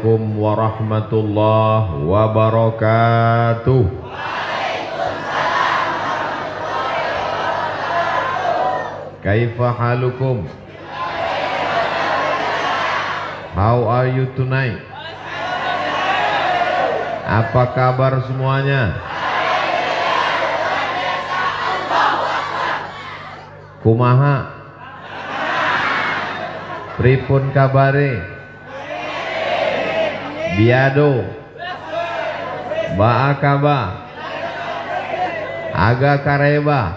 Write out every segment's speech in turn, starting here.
Assalamualaikum warahmatullahi wabarakatuh. Kaifa halukum? How are you tonight? Apa kabar semuanya? Kumaha? Pripun kabare? Biado? Ba'a kaba? Aga kareba?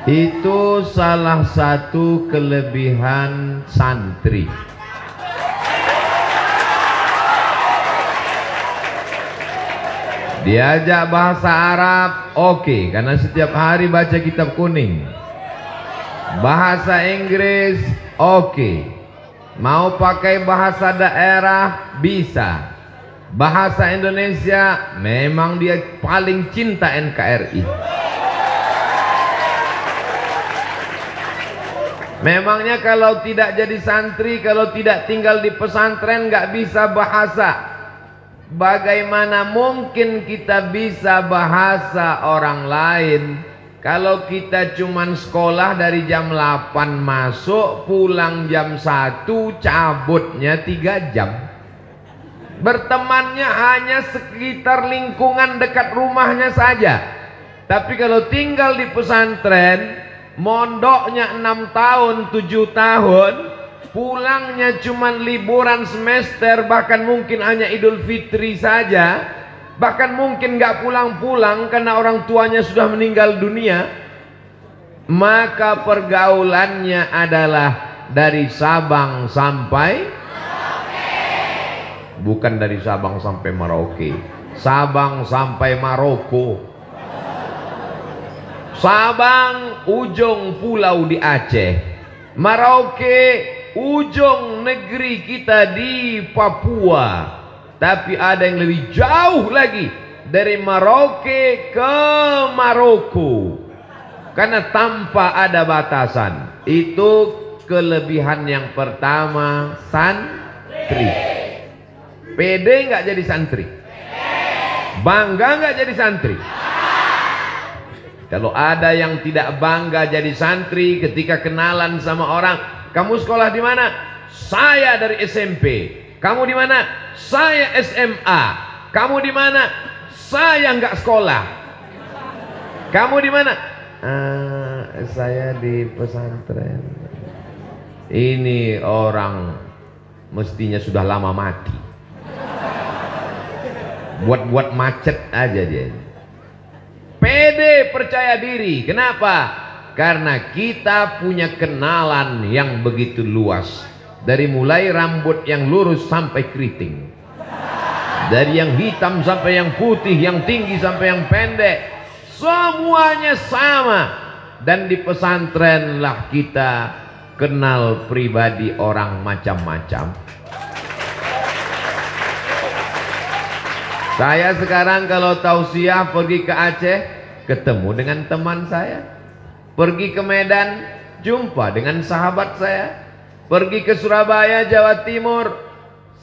Itu salah satu kelebihan santri. Diajak bahasa Arab, oke, karena setiap hari baca kitab kuning. Bahasa Inggris, oke. Mau pakai bahasa daerah, bisa. Bahasa Indonesia, memang dia paling cinta NKRI. Memangnya kalau tidak jadi santri, kalau tidak tinggal di pesantren, nggak bisa bahasa. Bagaimana mungkin kita bisa bahasa orang lain kalau kita cuman sekolah dari jam 8 masuk, pulang jam 1, cabutnya 3 jam. Bertemannya hanya sekitar lingkungan dekat rumahnya saja. Tapi kalau tinggal di pesantren, mondoknya 6 tahun, 7 tahun, pulangnya cuman liburan semester, bahkan mungkin hanya Idul Fitri saja, bahkan mungkin gak pulang-pulang karena orang tuanya sudah meninggal dunia. Maka pergaulannya adalah dari Sabang sampai Merauke. Bukan dari Sabang sampai Merauke, Sabang sampai Maroko. Sabang ujung pulau di Aceh, Merauke ujung negeri kita di Papua. Tapi ada yang lebih jauh lagi, dari Merauke ke Maroko, karena tanpa ada batasan. Itu kelebihan yang pertama santri. Pede nggak jadi santri? Bangga nggak jadi santri? Kalau ada yang tidak bangga jadi santri ketika kenalan sama orang, kamu sekolah di mana? Saya dari SMP. Kamu di mana? Saya SMA. Kamu di mana? Saya nggak sekolah. Kamu di mana? Saya di pesantren. Ini orang mestinya sudah lama mati. Buat-buat macet aja dia. Pede, percaya diri. Kenapa? Karena kita punya kenalan yang begitu luas. Dari mulai rambut yang lurus sampai keriting, dari yang hitam sampai yang putih, yang tinggi sampai yang pendek, semuanya sama. Dan di pesantren lah kita kenal pribadi orang macam-macam. Saya sekarang kalau tausiah pergi ke Aceh, ketemu dengan teman saya. Pergi ke Medan, jumpa dengan sahabat saya. Pergi ke Surabaya, Jawa Timur,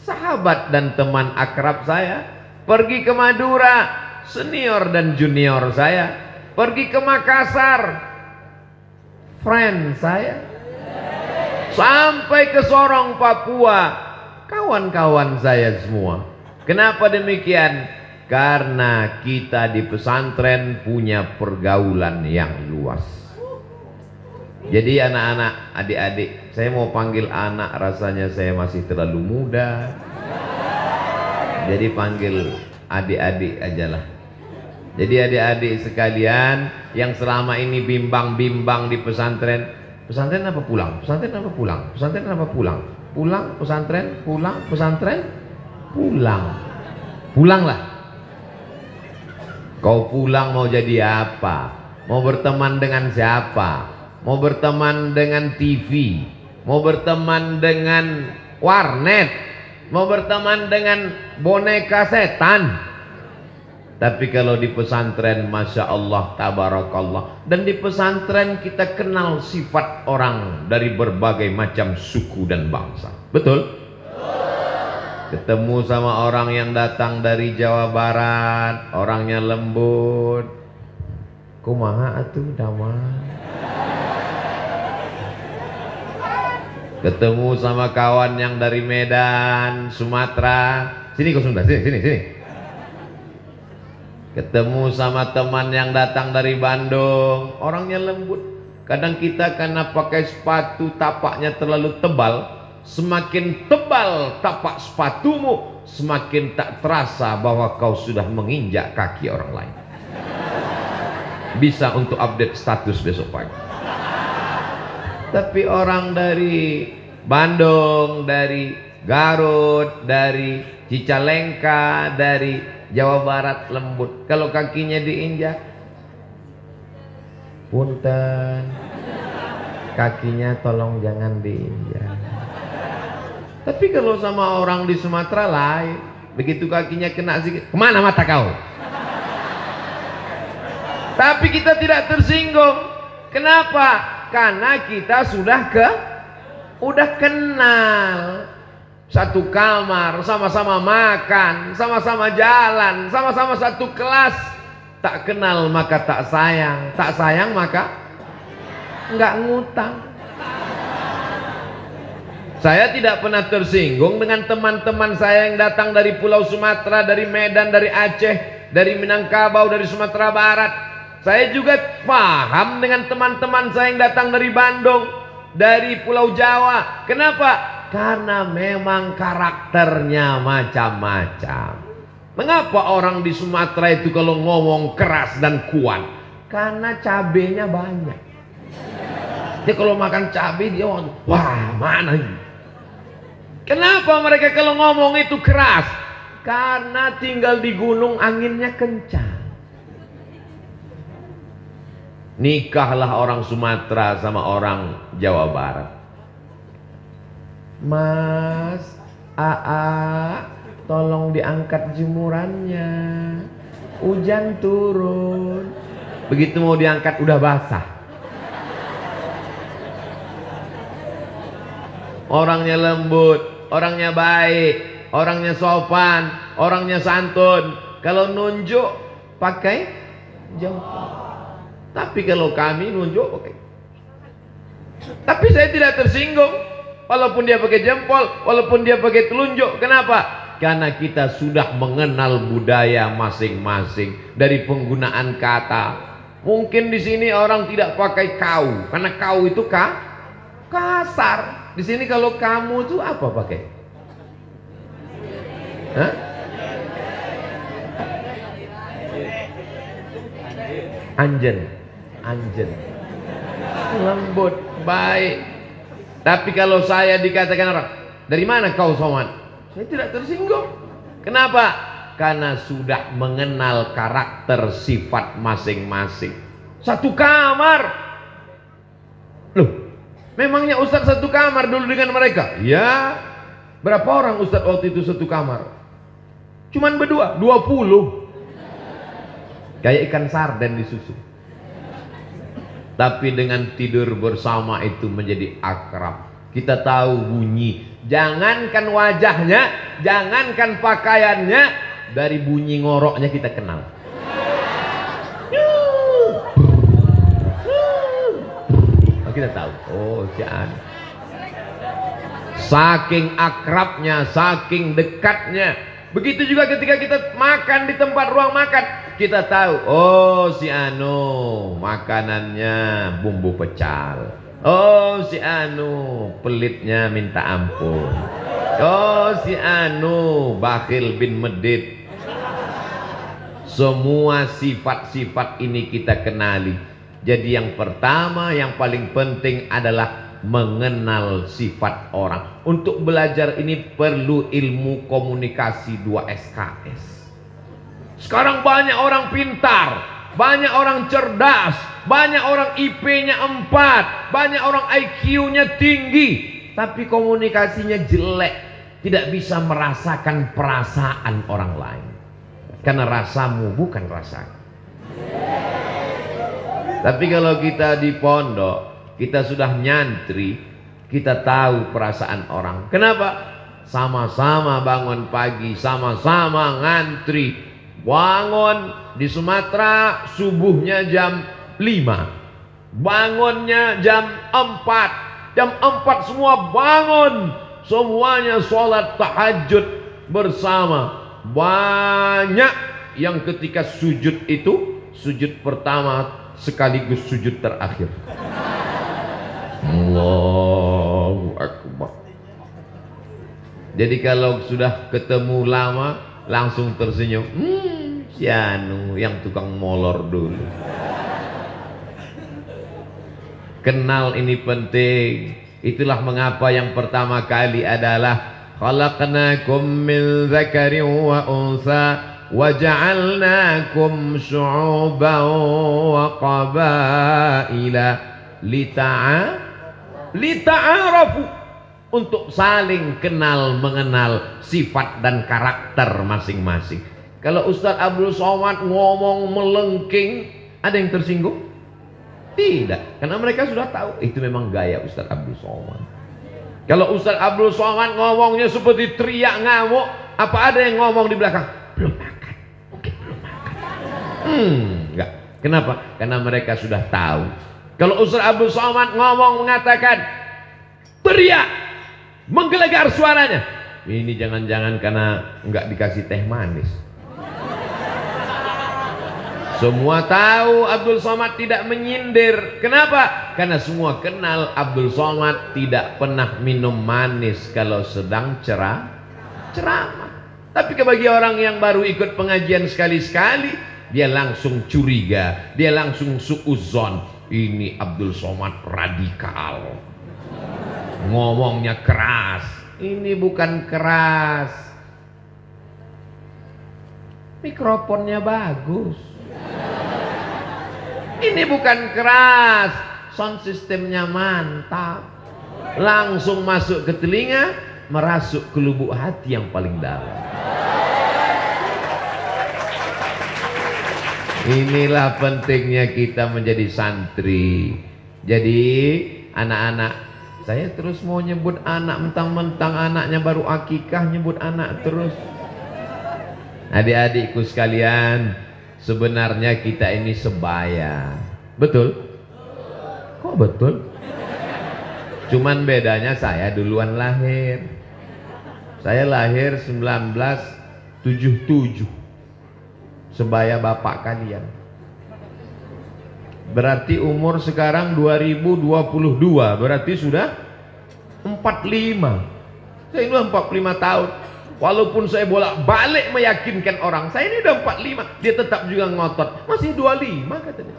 sahabat dan teman akrab saya. Pergi ke Madura, senior dan junior saya. Pergi ke Makassar, friend saya. Sampai ke Sorong, Papua, kawan-kawan saya semua. Kenapa demikian? Karena kita di pesantren punya pergaulan yang luas. Jadi anak-anak, adik-adik, saya mau panggil anak, rasanya saya masih terlalu muda. Jadi panggil adik-adik ajalah. Jadi adik-adik sekalian yang selama ini bimbang-bimbang di pesantren, pesantren apa pulang? Pesantren apa pulang? Pesantren apa pulang? Pulang, pesantren, pulang, pesantren, pulang. Pulanglah. Kau pulang mau jadi apa? Mau berteman dengan siapa? Mau berteman dengan TV, mau berteman dengan warnet, mau berteman dengan boneka setan. Tapi kalau di pesantren, Masya Allah, Tabarakallah. Dan di pesantren kita kenal sifat orang dari berbagai macam suku dan bangsa. Betul? Ketemu sama orang yang datang dari Jawa Barat, orangnya lembut. Kumaha atuh damang. Ketemu sama kawan yang dari Medan, Sumatera. Sini kau Sunda, sini. Ketemu sama teman yang datang dari Bandung, orangnya lembut. Kadang kita karena pakai sepatu tapaknya terlalu tebal, semakin tebal tapak sepatumu, semakin tak terasa bahwa kau sudah menginjak kaki orang lain. Bisa untuk update status besok pagi. Tapi orang dari Bandung, dari Garut, dari Cicalengka, dari Jawa Barat lembut. Kalau kakinya diinjak, punten, kakinya tolong jangan diinjak. Tapi kalau sama orang di Sumatera lain, begitu kakinya kena sedikit, kemana mata kau? Tapi kita tidak tersinggung. Kenapa? Karena kita sudah kenal. Satu kamar, sama-sama makan, sama-sama jalan, sama-sama satu kelas. Tak kenal maka tak sayang, tak sayang maka nggak ngutang. Saya tidak pernah tersinggung dengan teman-teman saya yang datang dari Pulau Sumatera, dari Medan, dari Aceh, dari Minangkabau, dari Sumatera Barat. Saya juga paham dengan teman-teman saya yang datang dari Bandung, dari Pulau Jawa. Kenapa? Karena memang karakternya macam-macam. Mengapa orang di Sumatera itu kalau ngomong keras dan kuat? Karena cabenya banyak. Dia kalau makan cabai dia wah mana ini? Kenapa mereka kalau ngomong itu keras? Karena tinggal di gunung anginnya kencang. Nikahlah orang Sumatera sama orang Jawa Barat. Mas, Aa, tolong diangkat jemurannya. Hujan turun. Begitu mau diangkat udah basah. Orangnya lembut, orangnya baik, orangnya sopan, orangnya santun. Kalau nunjuk pakai jempol. Tapi kalau kami nunjuk pakai. Tapi saya tidak tersinggung. Walaupun dia pakai jempol, walaupun dia pakai telunjuk. Kenapa? Karena kita sudah mengenal budaya masing-masing dari penggunaan kata. Mungkin di sini orang tidak pakai kau, karena kau itu kasar. Di sini kalau kamu itu apa pakai? Hah? Anjen. Lembut, baik. Tapi kalau saya dikatakan orang, dari mana kau Somad? Saya tidak tersinggung. Kenapa? Karena sudah mengenal karakter sifat masing-masing. Satu kamar. Loh, memangnya Ustadz satu kamar dulu dengan mereka? Ya. Berapa orang Ustadz waktu itu satu kamar? Cuman berdua, 20. Kayak ikan sarden di susu. Tapi dengan tidur bersama itu menjadi akrab. Kita tahu bunyi. Jangankan wajahnya, jangankan pakaiannya, dari bunyi ngoroknya kita kenal. Kita tahu, oh jangan. Saking akrabnya, saking dekatnya. Begitu juga ketika kita makan di tempat ruang makan, kita tahu, oh si Anu makanannya bumbu pecal. Oh si Anu pelitnya minta ampun. Oh si Anu bakhil bin medit. Semua sifat-sifat ini kita kenali. Jadi yang pertama, yang paling penting adalah mengenal sifat orang. Untuk belajar ini perlu ilmu komunikasi 2 SKS. Sekarang banyak orang pintar, banyak orang cerdas, banyak orang IP-nya 4, banyak orang IQ-nya tinggi, tapi komunikasinya jelek, tidak bisa merasakan perasaan orang lain. Karena rasamu bukan rasaku. Tapi kalau kita di pondok, kita sudah nyantri, kita tahu perasaan orang. Kenapa? sama-sama bangun pagi, sama-sama ngantri. Bangun di Sumatera subuhnya jam 5, bangunnya jam 4. Jam 4 semua bangun, semuanya sholat tahajud bersama. Banyak yang ketika sujud itu, sujud pertama sekaligus sujud terakhir. Allahu Akbar. Jadi kalau sudah ketemu lama langsung tersenyum. Si anu yang tukang molor dulu. Kenal ini penting. Itulah mengapa yang pertama kali adalah khalaqnakum min dzakarin wa unsa wa ja'alnakum syu'uban wa qabaila lita'arafu, untuk saling kenal mengenal sifat dan karakter masing-masing. Kalau Ustadz Abdul Somad ngomong melengking, ada yang tersinggung? Tidak, karena mereka sudah tahu itu memang gaya Ustadz Abdul Somad. Kalau Ustadz Abdul Somad ngomongnya seperti teriak ngamuk, apa ada yang ngomong di belakang? Belum makan, mungkin belum makan. Enggak. Kenapa? Karena mereka sudah tahu. Kalau Ustadz Abdul Somad ngomong mengatakan teriak, menggelegar suaranya, ini jangan-jangan karena enggak dikasih teh manis. Semua tahu Abdul Somad tidak menyindir. Kenapa? Karena semua kenal Abdul Somad tidak pernah minum manis kalau sedang ceramah. Tapi bagi orang yang baru ikut pengajian sekali-sekali, dia langsung curiga, dia langsung suudzon. Ini Abdul Somad radikal, ngomongnya keras. Ini bukan keras, mikrofonnya bagus. Ini bukan keras, sound sistemnya mantap, langsung masuk ke telinga, merasuk ke lubuk hati yang paling dalam. Inilah pentingnya kita menjadi santri. Jadi anak-anak, saya terus mau nyebut anak, mentang-mentang anaknya baru akikah nyebut anak terus. Adik-adikku sekalian, sebenarnya kita ini sebaya. Betul? Kok betul? Cuman bedanya saya duluan lahir. Saya lahir 1977. Sebaya bapak kalian. Berarti umur sekarang 2022. Berarti sudah 45. Saya ini 45 tahun. Walaupun saya bolak-balik meyakinkan orang, saya ini udah 45, dia tetap juga ngotot. Masih 25 katanya.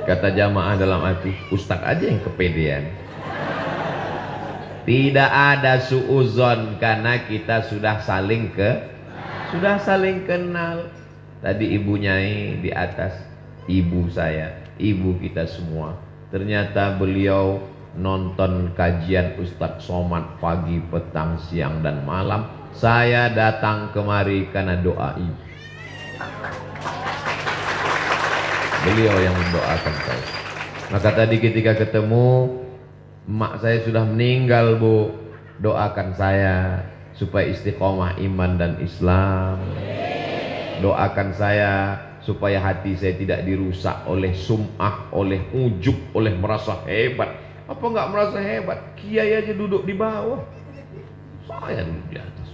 Kata jamaah dalam hati, ustaz aja yang kepedean. Tidak ada suuzon karena kita sudah saling kenal. Tadi ibu Nyai di atas, ibu saya, ibu kita semua. Ternyata beliau nonton kajian Ustadz Somad pagi, petang, siang, dan malam. Saya datang kemari karena doa ibu. Beliau yang mendoakan saya. Maka tadi ketika ketemu, emak saya sudah meninggal, Bu. Doakan saya supaya istiqomah iman dan Islam. Doakan saya supaya hati saya tidak dirusak oleh sum'ah, oleh ujub, oleh merasa hebat. Apa nggak merasa hebat? Kiai aja duduk di bawah, saya duduk di atas.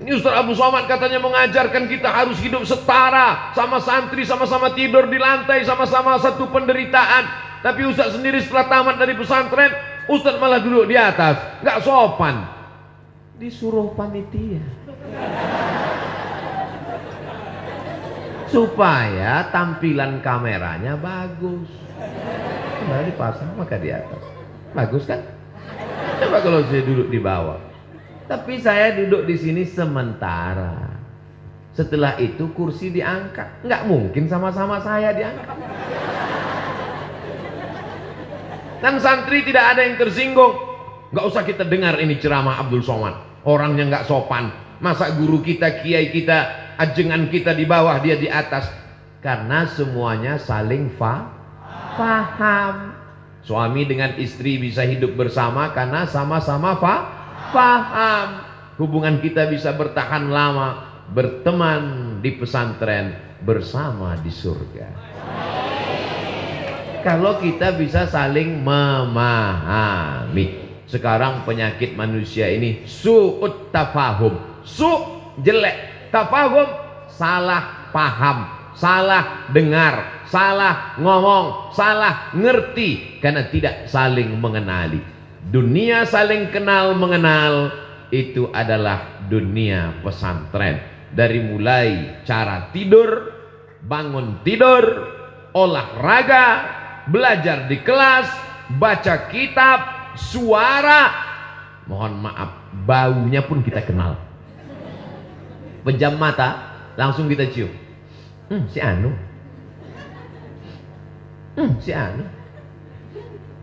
Ini Ustaz Abdul Somad katanya mengajarkan kita harus hidup setara, sama santri, sama-sama tidur di lantai, sama-sama satu penderitaan. Tapi Ustaz sendiri setelah tamat dari pesantren, Ustaz malah duduk di atas, nggak sopan. Disuruh panitia supaya tampilan kameranya bagus. Kembali dipasang maka di atas. Bagus kan? Coba kalau saya duduk di bawah. Tapi saya duduk di sini sementara. Setelah itu kursi diangkat. Nggak mungkin sama-sama saya diangkat. Dan santri tidak ada yang tersinggung. Nggak usah kita dengar ini ceramah Abdul Somad. Orangnya nggak sopan. Masa guru kita, kiai kita, ajengan kita di bawah, dia di atas. Karena semuanya saling paham. Suami dengan istri bisa hidup bersama karena sama-sama paham. Hubungan kita bisa bertahan lama, berteman di pesantren, bersama di surga. Kalau kita bisa saling memahami. Sekarang penyakit manusia ini su'ut tafahum. Jelek, tafahum salah paham, salah dengar, salah ngomong, salah ngerti, karena tidak saling mengenali. Dunia saling kenal mengenal itu adalah dunia pesantren. Dari mulai cara tidur, bangun tidur, olahraga, belajar di kelas, baca kitab, suara, mohon maaf, baunya pun kita kenal. Pejam mata, langsung kita cium. Si Anu. Si Anu.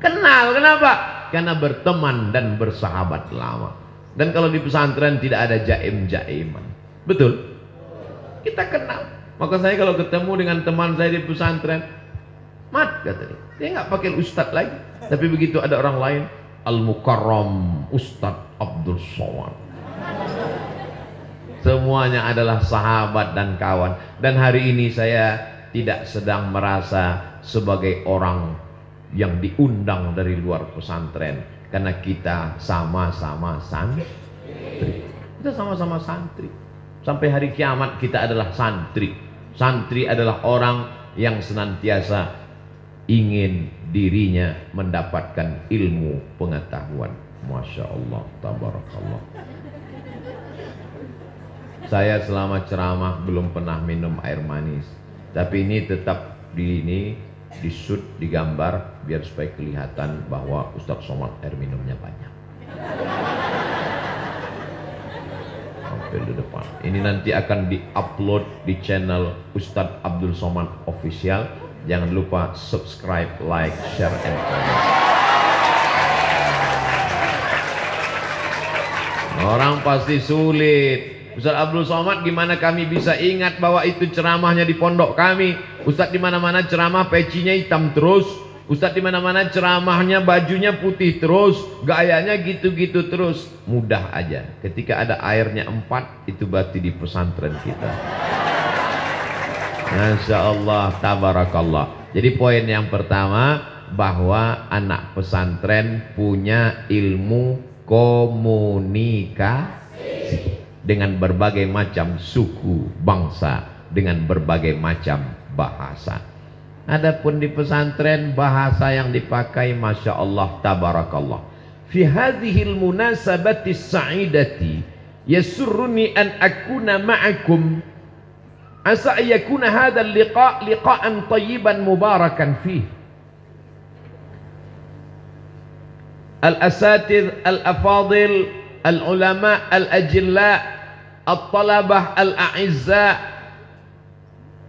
Kenal, kenapa? Karena berteman dan bersahabat lama. Dan kalau di pesantren tidak ada jaim-jaiman. Betul? Kita kenal. Maka saya kalau ketemu dengan teman saya di pesantren, Mat, kata dia nggak pakai Ustadz lagi. Tapi begitu ada orang lain, Al-Mukarram Ustadz Abdul Somad. Semuanya adalah sahabat dan kawan. Dan hari ini saya tidak sedang merasa sebagai orang yang diundang dari luar pesantren, karena kita sama-sama santri. Kita sama-sama santri. Sampai hari kiamat kita adalah santri. Santri adalah orang yang senantiasa ingin dirinya mendapatkan ilmu pengetahuan. Masya Allah, tabarakallah. Saya selama ceramah belum pernah minum air manis, tapi ini tetap di shoot, digambar biar supaya kelihatan bahwa Ustadz Somad air minumnya banyak. Sampai di depan. Ini nanti akan di-upload di channel Ustadz Abdul Somad Official. Jangan lupa subscribe, like, share, and comment. Orang pasti sulit. Ustadz Abdul Somad, gimana kami bisa ingat bahwa itu ceramahnya di pondok kami? Ustadz di mana-mana ceramah pecinya hitam terus. Ustadz di mana-mana ceramahnya bajunya putih terus, gayanya gitu-gitu terus. Mudah aja. Ketika ada airnya 4, itu berarti di pesantren kita. Masya Allah, tabarakallah. Jadi poin yang pertama, bahwa anak pesantren punya ilmu komunikasi dengan berbagai macam suku, bangsa, dengan berbagai macam bahasa. Adapun di pesantren, bahasa yang dipakai Masya Allah, tabarakallah. Fi hadhil munasabati sa'idati yasurruni an akuna ma'akum. Asa yakuna hadha al-liqa' liqa'an tayyiban mubarakan fih. Al-asatidh al-afadil, al-ulama al-ajilla, al-talabah al-a'izza,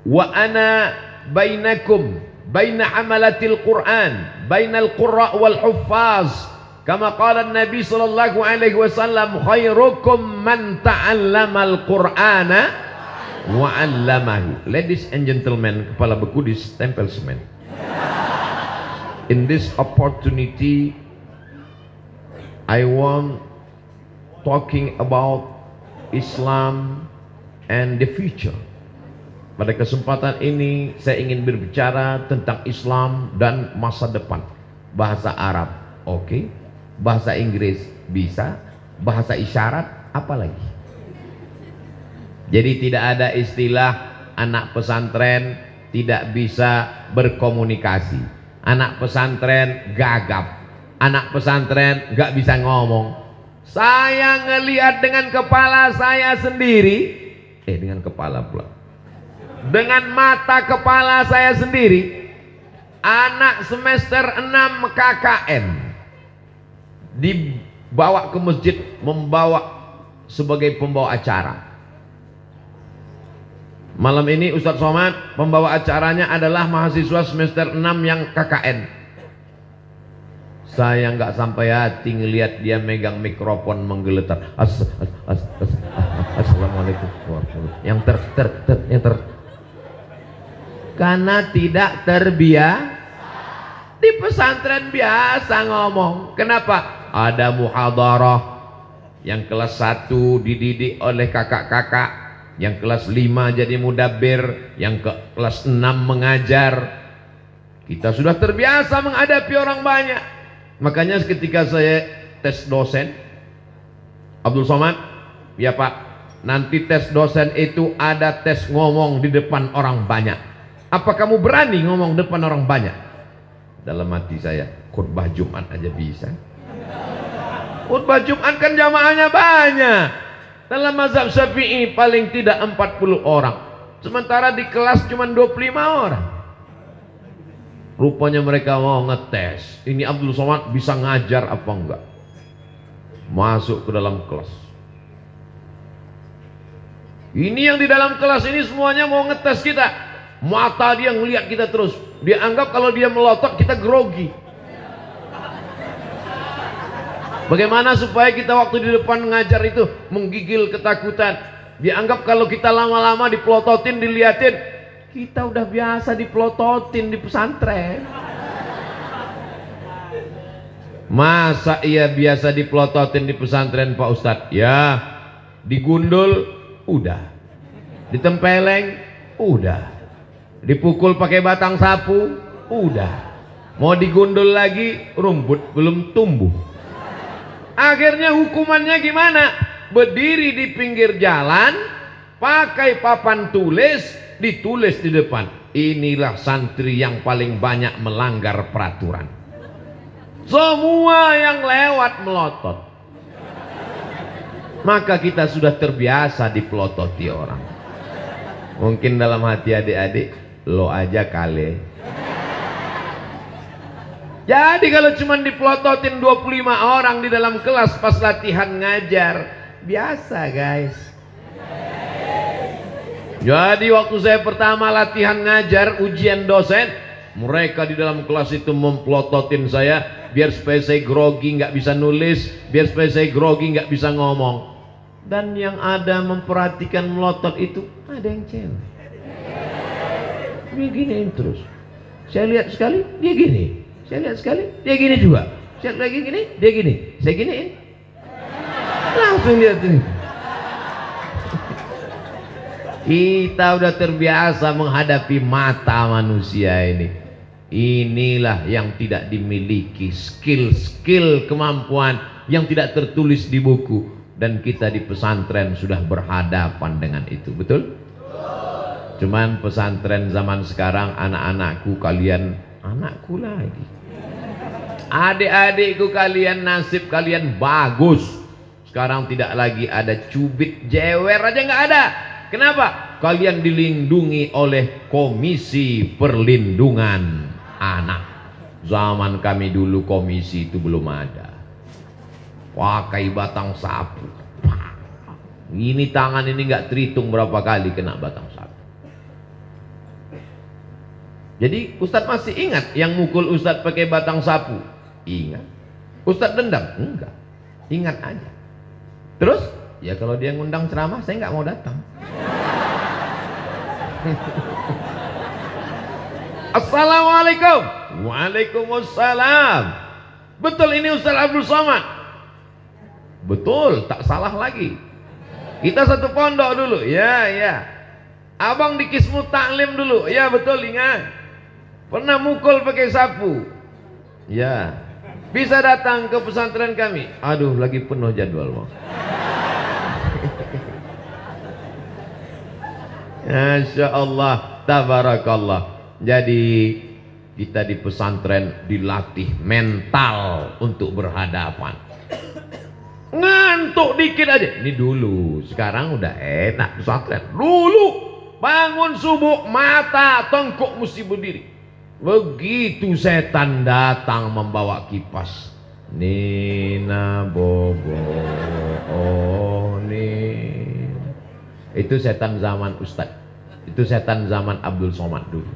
wa ana bainakum, baina amalatil Qur'an, bainal qurra' wal huffaz, kama qala an-nabi sallallahu alaihi wasallam, khairukum man ta'allama al-Qur'ana wa 'allamahu. Ladies and gentlemen, kepala beku ditempel semen. In this opportunity, I want talking about Islam and the future. Pada kesempatan ini saya ingin berbicara tentang Islam dan masa depan. Bahasa Arab, oke. Bahasa Inggris bisa. Bahasa isyarat, apalagi. Jadi tidak ada istilah anak pesantren tidak bisa berkomunikasi. Anak pesantren gagap. Anak pesantren gak bisa ngomong. Saya ngelihat dengan kepala saya sendiri. Dengan kepala pula. Dengan mata kepala saya sendiri. Anak semester 6 KKN dibawa ke masjid, membawa sebagai pembawa acara. Malam ini Ustadz Somad, pembawa acaranya adalah mahasiswa semester 6 yang KKN. Saya nggak sampai hati ngelihat dia megang mikrofon menggeletar. Assalamualaikum warahmatullahi wabarakatuh. Karena tidak terbiasa. Di pesantren biasa ngomong. Kenapa? Ada muhadharah. Yang kelas 1 dididik oleh kakak-kakak, yang kelas 5 jadi mudabbir, yang ke kelas 6 mengajar. Kita sudah terbiasa menghadapi orang banyak. Makanya ketika saya tes dosen, Abdul Somad, ya Pak, nanti tes dosen itu ada tes ngomong di depan orang banyak. Apa kamu berani ngomong depan orang banyak? Dalam hati saya, khutbah Jumat aja bisa. Khutbah Jumat kan jamaahnya banyak. Dalam mazhab Syafi'i paling tidak 40 orang. Sementara di kelas cuma 25 orang. Rupanya mereka mau ngetes. Ini Abdul Somad bisa ngajar apa enggak? Masuk ke dalam kelas. Ini yang di dalam kelas ini semuanya mau ngetes kita. Mata dia ngelihat kita terus. Dia anggap kalau dia melotot kita grogi. Bagaimana supaya kita waktu di depan ngajar itu menggigil ketakutan? Dianggap kalau kita lama-lama dipelototin, diliatin, kita udah biasa dipelototin di pesantren. Masa iya biasa dipelototin di pesantren Pak Ustadz? Ya, digundul udah, ditempeleng udah, dipukul pakai batang sapu udah, mau digundul lagi rumput belum tumbuh. Akhirnya hukumannya gimana? Berdiri di pinggir jalan, pakai papan tulis, ditulis di depan, inilah santri yang paling banyak melanggar peraturan. Semua yang lewat melotot. Maka kita sudah terbiasa dipelototi orang. Mungkin dalam hati adik-adik, lo aja kali. Jadi kalau cuma dipelototin 25 orang di dalam kelas pas latihan ngajar, biasa guys. Jadi waktu saya pertama latihan ngajar ujian dosen, mereka di dalam kelas itu mempelototin saya biar supaya saya grogi nggak bisa nulis, biar supaya saya grogi nggak bisa ngomong. Dan yang ada memperhatikan melotot itu ada yang cewek. Dia giniin terus. Saya lihat sekali dia gini. Saya lihat sekali, dia gini juga. Saya lagi gini, dia gini. Saya giniin. Langsung lihat ini. Kita udah terbiasa menghadapi mata manusia ini. Inilah yang tidak dimiliki, skill-skill kemampuan yang tidak tertulis di buku. Dan kita di pesantren sudah berhadapan dengan itu, betul? Cuman pesantren zaman sekarang anak-anakku kalian, anakku lagi. Adik-adikku kalian, nasib kalian bagus. Sekarang tidak lagi ada cubit, jewer aja nggak ada. Kenapa? Kalian dilindungi oleh Komisi Perlindungan Anak. Zaman kami dulu komisi itu belum ada. Pakai batang sapu. Ini tangan ini nggak terhitung berapa kali kena batang sapu. Jadi Ustadz masih ingat yang mukul Ustadz pakai batang sapu? Ingat. Ustadz dendam? Enggak. Ingat aja. Terus? Ya kalau dia ngundang ceramah saya nggak mau datang. Assalamualaikum. Waalaikumsalam. Betul ini Ustadz Abdul Somad? Betul, tak salah lagi. Kita satu pondok dulu. Ya, ya. Abang di Kismu Taklim dulu. Ya betul, ingat. Pernah mukul pakai sapu. Ya. Bisa datang ke pesantren kami. Aduh, lagi penuh jadwal, Bang. Masya Allah, tabarakallah. Jadi kita di pesantren dilatih mental untuk berhadapan. Ngantuk dikit aja. Ini dulu, sekarang udah enak pesantren. Dulu bangun subuh mata tengkuk mesti berdiri. Begitu setan datang membawa kipas, Nina Bobo, oh nih. Itu setan zaman Ustadz. Itu setan zaman Abdul Somad dulu.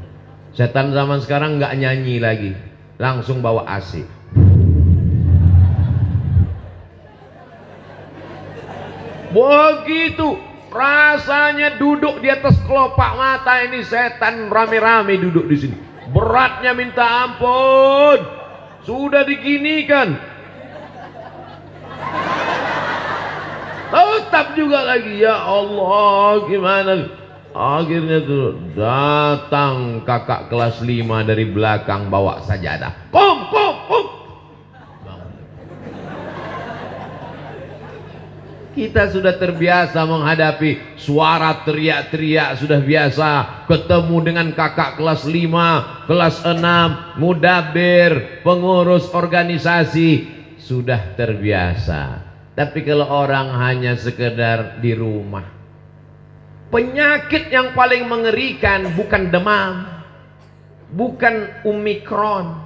Setan zaman sekarang nggak nyanyi lagi, langsung bawa AC. Begitu rasanya duduk di atas kelopak mata ini setan rame-rame duduk di sini. beratnya minta ampun, sudah diginikan, tetap juga lagi, ya Allah gimana. Akhirnya tuh datang kakak kelas 5 dari belakang bawa sajadah. Kum. Kita sudah terbiasa menghadapi suara teriak-teriak, sudah biasa ketemu dengan kakak kelas 5, kelas 6, mudabir, pengurus organisasi, sudah terbiasa. Tapi kalau orang hanya sekedar di rumah, penyakit yang paling mengerikan bukan demam, bukan Omikron.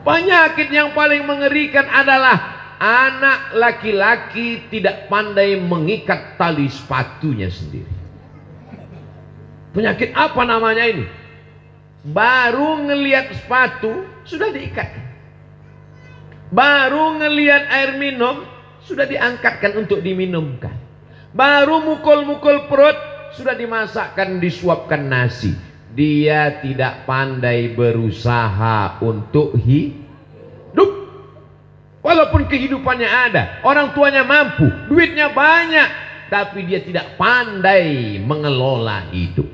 Penyakit yang paling mengerikan adalah anak laki-laki tidak pandai mengikat tali sepatunya sendiri. Penyakit apa namanya ini? Baru ngelihat sepatu sudah diikat. Baru ngelihat air minum sudah diangkatkan untuk diminumkan. Baru mukul-mukul perut sudah dimasakkan, disuapkan nasi. Dia tidak pandai berusaha untuk hidup. Walaupun kehidupannya ada, orang tuanya mampu, duitnya banyak, tapi dia tidak pandai mengelola hidup.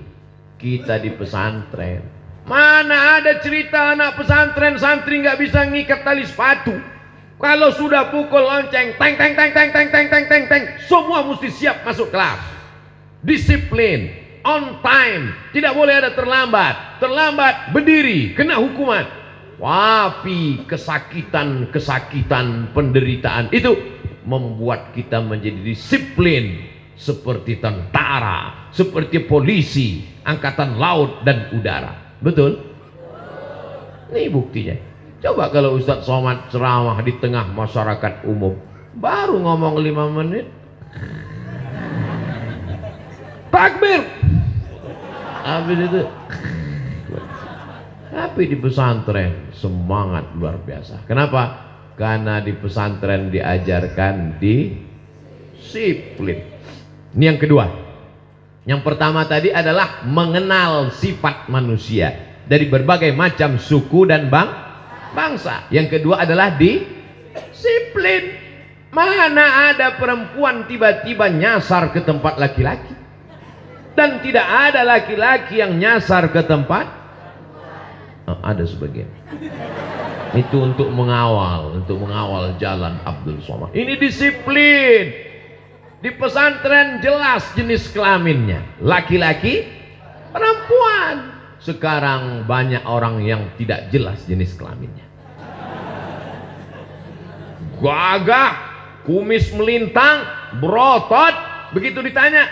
Kita di pesantren, mana ada cerita anak pesantren santri nggak bisa ngikat tali sepatu. Kalau sudah pukul lonceng, teng teng teng teng teng teng teng teng teng, semua mesti siap masuk kelas. Disiplin, on time, tidak boleh ada terlambat. Terlambat berdiri, kena hukuman. Wafi kesakitan, penderitaan itu membuat kita menjadi disiplin seperti tentara, seperti polisi, angkatan laut dan udara. Betul? Ini buktinya. Coba kalau Ustadz Somad ceramah di tengah masyarakat umum, baru ngomong 5 menit, takbir, habis itu. Tapi di pesantren semangat luar biasa. Kenapa? Karena di pesantren diajarkan disiplin. Ini yang kedua. Yang pertama tadi adalah mengenal sifat manusia dari berbagai macam suku dan bangsa. Yang kedua adalah disiplin. Mana ada perempuan tiba-tiba nyasar ke tempat laki-laki, dan tidak ada laki-laki yang nyasar ke tempat. Ada sebagian. Itu untuk mengawal jalan Abdul Somad. Ini disiplin. Di pesantren jelas jenis kelaminnya, laki-laki, perempuan. Sekarang banyak orang yang tidak jelas jenis kelaminnya. Gagah, kumis melintang, berotot. Begitu ditanya,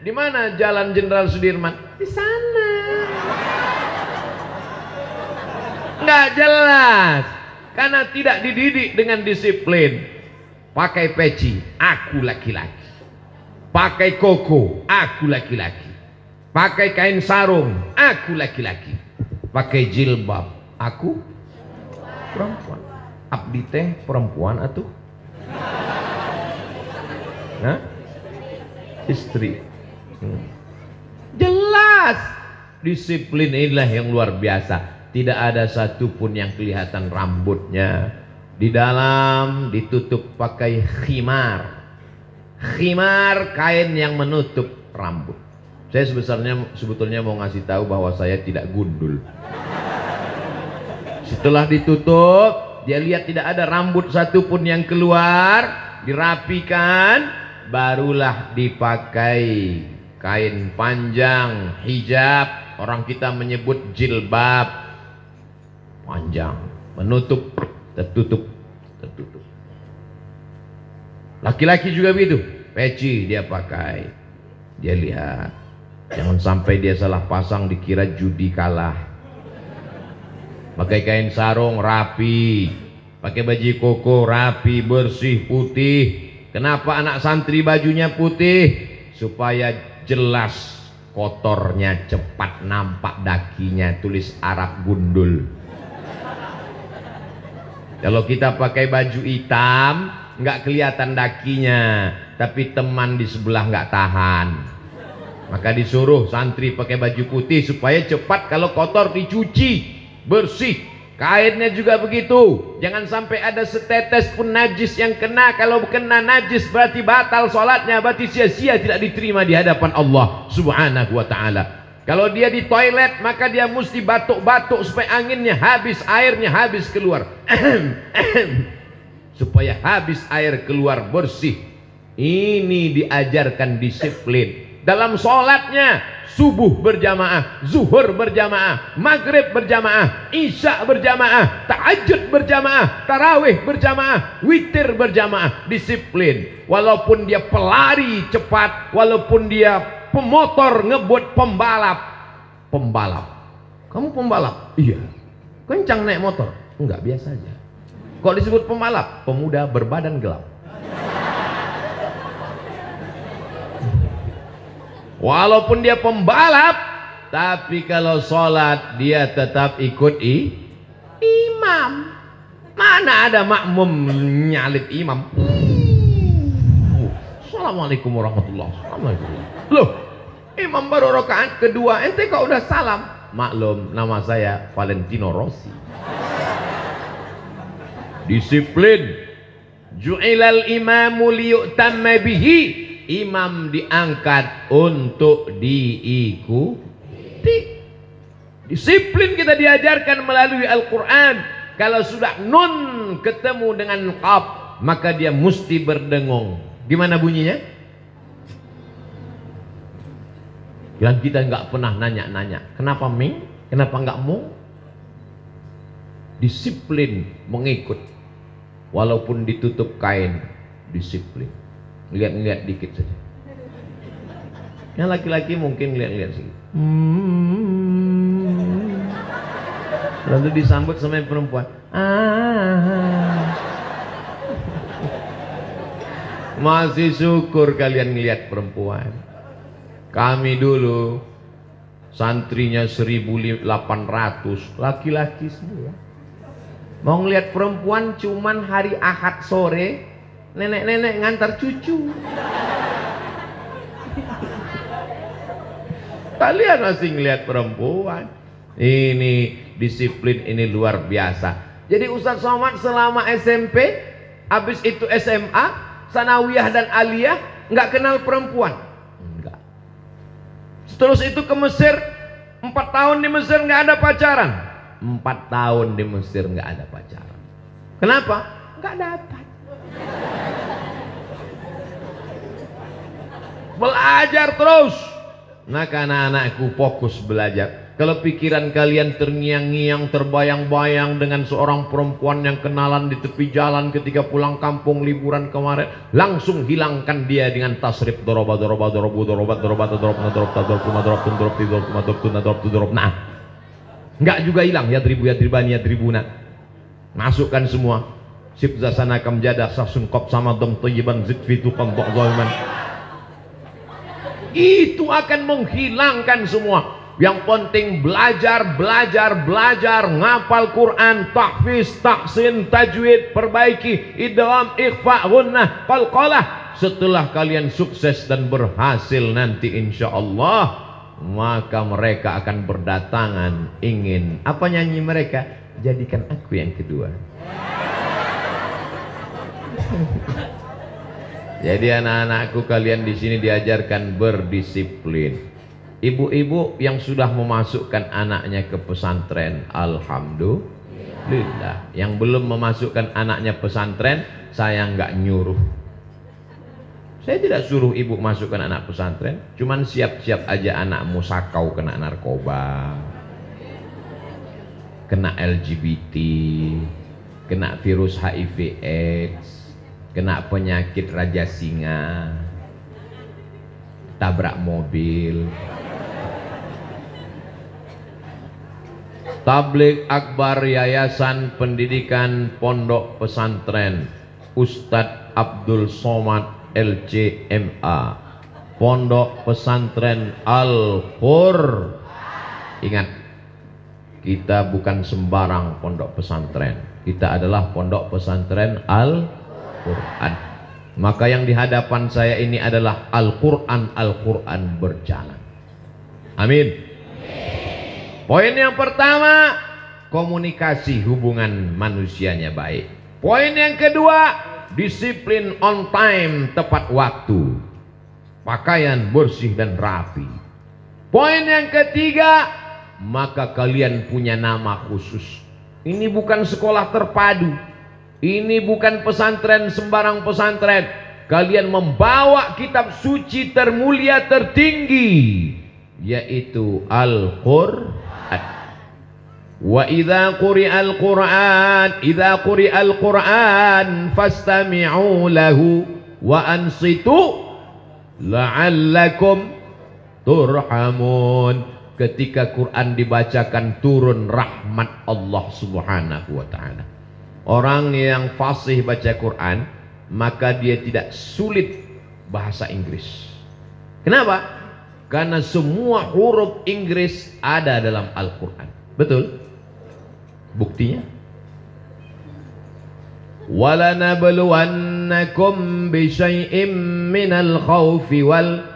di mana Jalan Jenderal Sudirman? Di sana. Nggak jelas, karena tidak dididik dengan disiplin. Pakai peci, aku laki-laki. Pakai koko, aku laki-laki. Pakai kain sarung, aku laki-laki. Pakai jilbab, aku perempuan. Abdi teh perempuan atuh? Hah? Istri. Jelas, disiplin inilah yang luar biasa. Tidak ada satupun yang kelihatan rambutnya. Di dalam ditutup pakai khimar. Khimar, kain yang menutup rambut. Saya sebetulnya mau ngasih tahu bahwa saya tidak gundul. Setelah ditutup, dia lihat tidak ada rambut satupun yang keluar, dirapikan, barulah dipakai kain panjang, hijab. Orang kita menyebut jilbab. Panjang, menutup, tertutup. Laki-laki juga begitu, peci dia pakai. Dia lihat, jangan sampai dia salah pasang dikira judi kalah. Pakai kain sarung rapi, pakai baju koko rapi, bersih, putih. Kenapa anak santri bajunya putih? Supaya jelas kotornya, cepat nampak dakinya, tulis Arab gundul. Kalau kita pakai baju hitam, nggak kelihatan dakinya, tapi teman di sebelah nggak tahan. Maka disuruh santri pakai baju putih supaya cepat kalau kotor dicuci, bersih. Kainnya juga begitu. Jangan sampai ada setetes pun najis yang kena. Kalau kena najis berarti batal sholatnya, berarti sia-sia, tidak diterima di hadapan Allah Subhanahu wa ta'ala. Kalau dia di toilet maka dia mesti batuk-batuk supaya anginnya habis, airnya habis keluar. Supaya habis air keluar bersih. Ini diajarkan disiplin. Dalam sholatnya, subuh berjamaah, zuhur berjamaah, maghrib berjamaah, isya berjamaah, tahajud berjamaah, tarawih berjamaah, witir berjamaah. Disiplin. Walaupun dia pelari cepat, walaupun dia pemotor ngebuat pembalap. Pembalap. Kamu pembalap? Iya. Kencang naik motor? Enggak, biasa aja. Kok disebut pembalap? Pemuda berbadan gelap. Walaupun dia pembalap, tapi kalau sholat dia tetap ikut imam. Mana ada makmum nyalip imam? Assalamualaikum warahmatullahi wabarakatuh. Loh, imam baru rakaat kedua, ente kok udah salam? Maklum, nama saya Valentino Rossi. Disiplin. Ju'ilal imamu liyu'tamma bihi. Imam diangkat untuk diikuti. Disiplin kita diajarkan melalui Al-Quran. Kalau sudah nun ketemu dengan qaf, maka dia mesti berdengung. Gimana bunyinya? Dan kita nggak pernah nanya-nanya, kenapa ming? Kenapa nggak mu? Disiplin mengikut. Walaupun ditutup kain, disiplin. Lihat-lihat dikit saja. Yang laki-laki mungkin lihat-lihat sih. Lalu disambut sama yang perempuan. Masih syukur kalian ngelihat perempuan. Kami dulu santrinya 1.800 laki-laki semua. Mau ngelihat perempuan cuman hari Ahad sore. Nenek-nenek ngantar cucu. Kalian masih ngelihat perempuan. Ini disiplin, ini luar biasa. Jadi Ustaz Somad selama SMP, habis itu SMA, Sanawiyah dan Aliyah, nggak kenal perempuan. Enggak. Terus itu ke Mesir, 4 tahun di Mesir nggak ada pacaran. 4 tahun di Mesir nggak ada pacaran. Kenapa? Nggak dapat. Belajar terus. Maka anak-anakku fokus belajar. Kalau pikiran kalian terngiang-ngiang, terbayang-bayang dengan seorang perempuan yang kenalan di tepi jalan ketika pulang kampung liburan kemarin, langsung hilangkan dia dengan tasrif doroba doroba dorobu dorobat dorobat dorob nadrob tadrob kumadrob tundrob tidrob kumadrob tunadrob tudrob. Nah, enggak juga hilang ya dribu ya dribani ya dribuna. Masukkan semua. Sib zasana kam jadah sasun qab sama dom tayyiban zid fitu qam zaliman. Itu akan menghilangkan semua. Yang penting belajar, belajar, belajar, ngapal Quran, tahfiz, tahsin, tajwid, perbaiki, idgham, ikhfa, gunnah, qalqalah. Setelah kalian sukses dan berhasil nanti insya Allah, maka mereka akan berdatangan ingin, apa nyanyi mereka? Jadikan aku yang kedua. Jadi anak-anakku kalian di sini diajarkan berdisiplin. Ibu-ibu yang sudah memasukkan anaknya ke pesantren, alhamdulillah. Yang belum memasukkan anaknya pesantren, saya nggak nyuruh. Saya tidak suruh ibu masukkan anak pesantren, cuman siap-siap aja anakmu sakau kena narkoba, kena LGBT, kena virus HIV/AIDS, kena penyakit raja singa, tabrak mobil. Tabligh Akbar Yayasan Pendidikan Pondok Pesantren Ustadz Abdul Somad LCMA, Pondok Pesantren Al-Qur. Ingat, kita bukan sembarang pondok pesantren, kita adalah pondok pesantren Al-Quran. Maka yang di hadapan saya ini adalah Al-Quran, Al-Quran berjalan. Amin. Poin yang pertama, komunikasi hubungan manusianya baik. Poin yang kedua, disiplin on time, tepat waktu. Pakaian bersih dan rapi. Poin yang ketiga, maka kalian punya nama khusus. Ini bukan sekolah terpadu. Ini bukan pesantren sembarang pesantren. Kalian membawa kitab suci termulia tertinggi, yaitu Al-Qur'an. Wa idza quri'al Qur'an fastami'u lahu wa ansitu la'allakum turhamun. Ketika Quran dibacakan, turun rahmat Allah Subhanahu wa ta'ala. Orang yang fasih baca Quran, maka dia tidak sulit bahasa Inggris. Kenapa? Karena semua huruf Inggris ada dalam Al-Quran. Betul? Buktinya, walanabluwannakum bisyai'im minal khawfi wa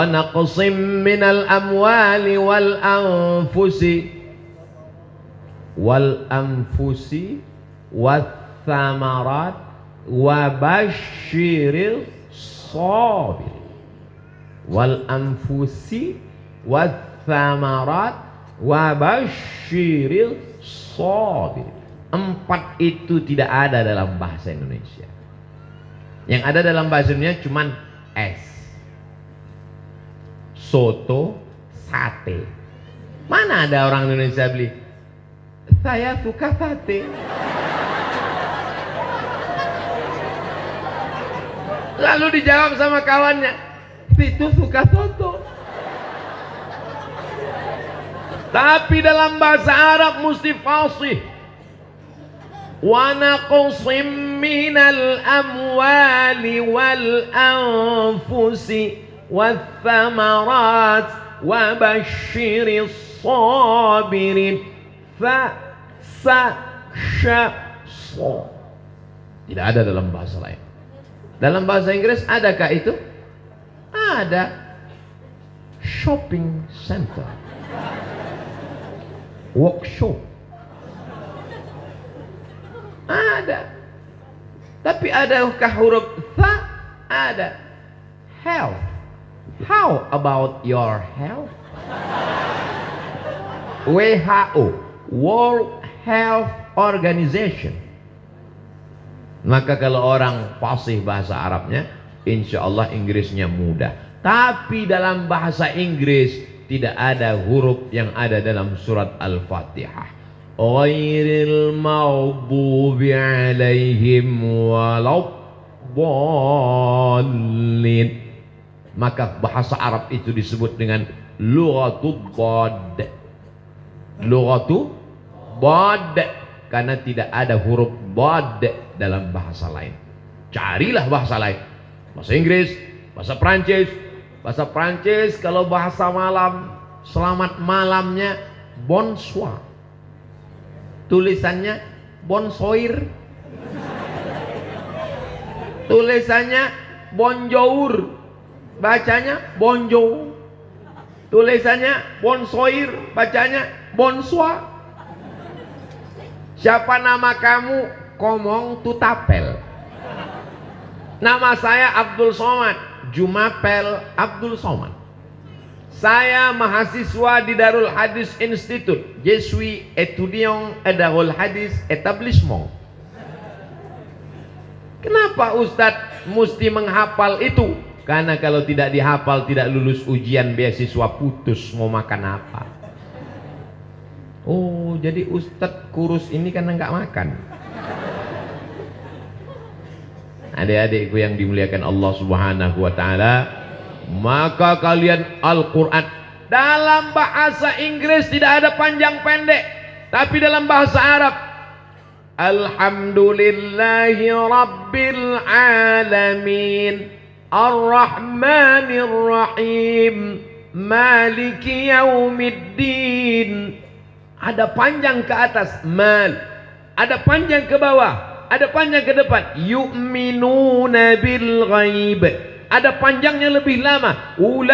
naqsim minal amwali wal anfusi wath thamarat wa basyiril sabir. Wal anfusi wath thamarat wa basyiril sabir. 4 itu tidak ada dalam bahasa Indonesia. Yang ada dalam bahasa Indonesia cuman es, soto, sate. Mana ada orang Indonesia beli, saya suka sate. Lalu dijawab sama kawannya, itu suka soto. Tapi dalam bahasa Arab mesti fasih. Wa naqsim minal amwali wal anfusi wath thamarat wa basyiris sabirin. Tidak ada dalam bahasa lain. Dalam bahasa Inggris adakah itu? Ada. Shopping center, workshop, ada. Tapi adakah huruf tha? Ada. Health. How about your health? WHO, World Health Organization. Maka kalau orang fasih bahasa Arabnya, insya Allah Inggrisnya mudah. Tapi dalam bahasa Inggris tidak ada huruf yang ada dalam surat Al-Fatihah. Ghairil maghdubi alaihim waladdallin. Maka bahasa Arab itu disebut dengan lughatul dhad. Lughatul dhad, karena tidak ada huruf dhad dalam bahasa lain. Carilah bahasa lain. Bahasa Inggris, bahasa Prancis. Bahasa Prancis kalau bahasa malam, selamat malamnya bonsoir. Tulisannya bonsoir. Tulisannya bonjour. Bacanya bonjour. Tulisannya bonsoir, bacanya bonsoir. Siapa nama kamu? Komong Tutapel. Nama saya Abdul Somad, Jumapel Abdul Somad. Saya mahasiswa di Darul Hadis Institute. Je suis étudiant à Darul Hadis Établissement. Kenapa Ustadz mesti menghafal itu? Karena kalau tidak dihafal, tidak lulus ujian beasiswa, putus, mau makan apa? Oh, jadi Ustadz kurus ini karena nggak makan. Adik-adikku yang dimuliakan Allah Subhanahu wa ta'ala, maka kalian Al-Quran dalam bahasa Inggris tidak ada panjang pendek, tapi dalam bahasa Arab Alhamdulillahi Rabbil Alamin Ar-Rahmanir Rahim Maliki Yaumiddin. Ada panjang ke atas, mal. Ada panjang ke bawah, ada panjang ke depan. Yu'minuna bil ghaib. ada panjangnya lebih lama. Ulaika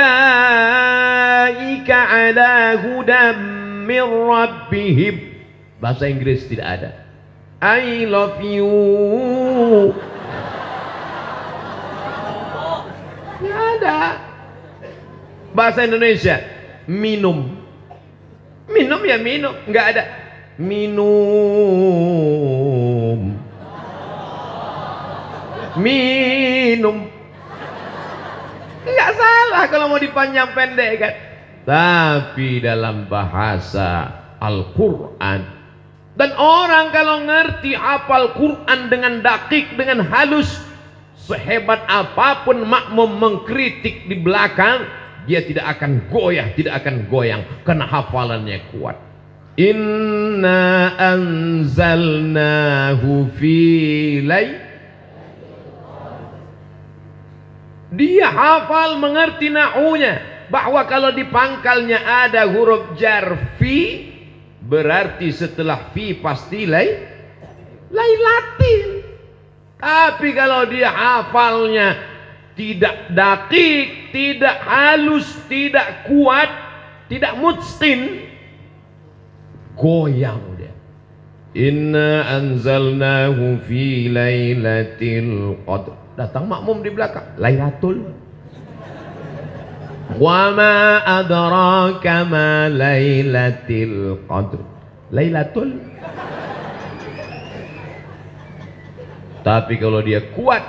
ala hudam min rabbihim. Bahasa Inggris tidak ada. I love you. Tidak ada. Bahasa Indonesia, minum. Minum ya minum, nggak ada. Minum. Minum. Nggak salah kalau mau dipanjang pendek kan. Tapi dalam bahasa Al-Quran, dan orang kalau ngerti hafal Quran dengan dakik, dengan halus, sehebat apapun makmum mengkritik di belakang, dia tidak akan goyah, tidak akan goyang, karena hafalannya kuat. Inna anzalnahu fi lail. Dia hafal, mengerti nahunya, bahwa kalau di pangkalnya ada huruf jar fi, berarti setelah fi pasti lailatin. Tapi kalau dia hafalnya tidak dakik, tidak halus, tidak kuat, tidak mutqin, goyang dia. Inna anzalnahu fi lailatul qadr. Datang makmum di belakang, Lailatul. Wa ma adraka ma lailatul qadr. Lailatul. Tapi kalau dia kuat,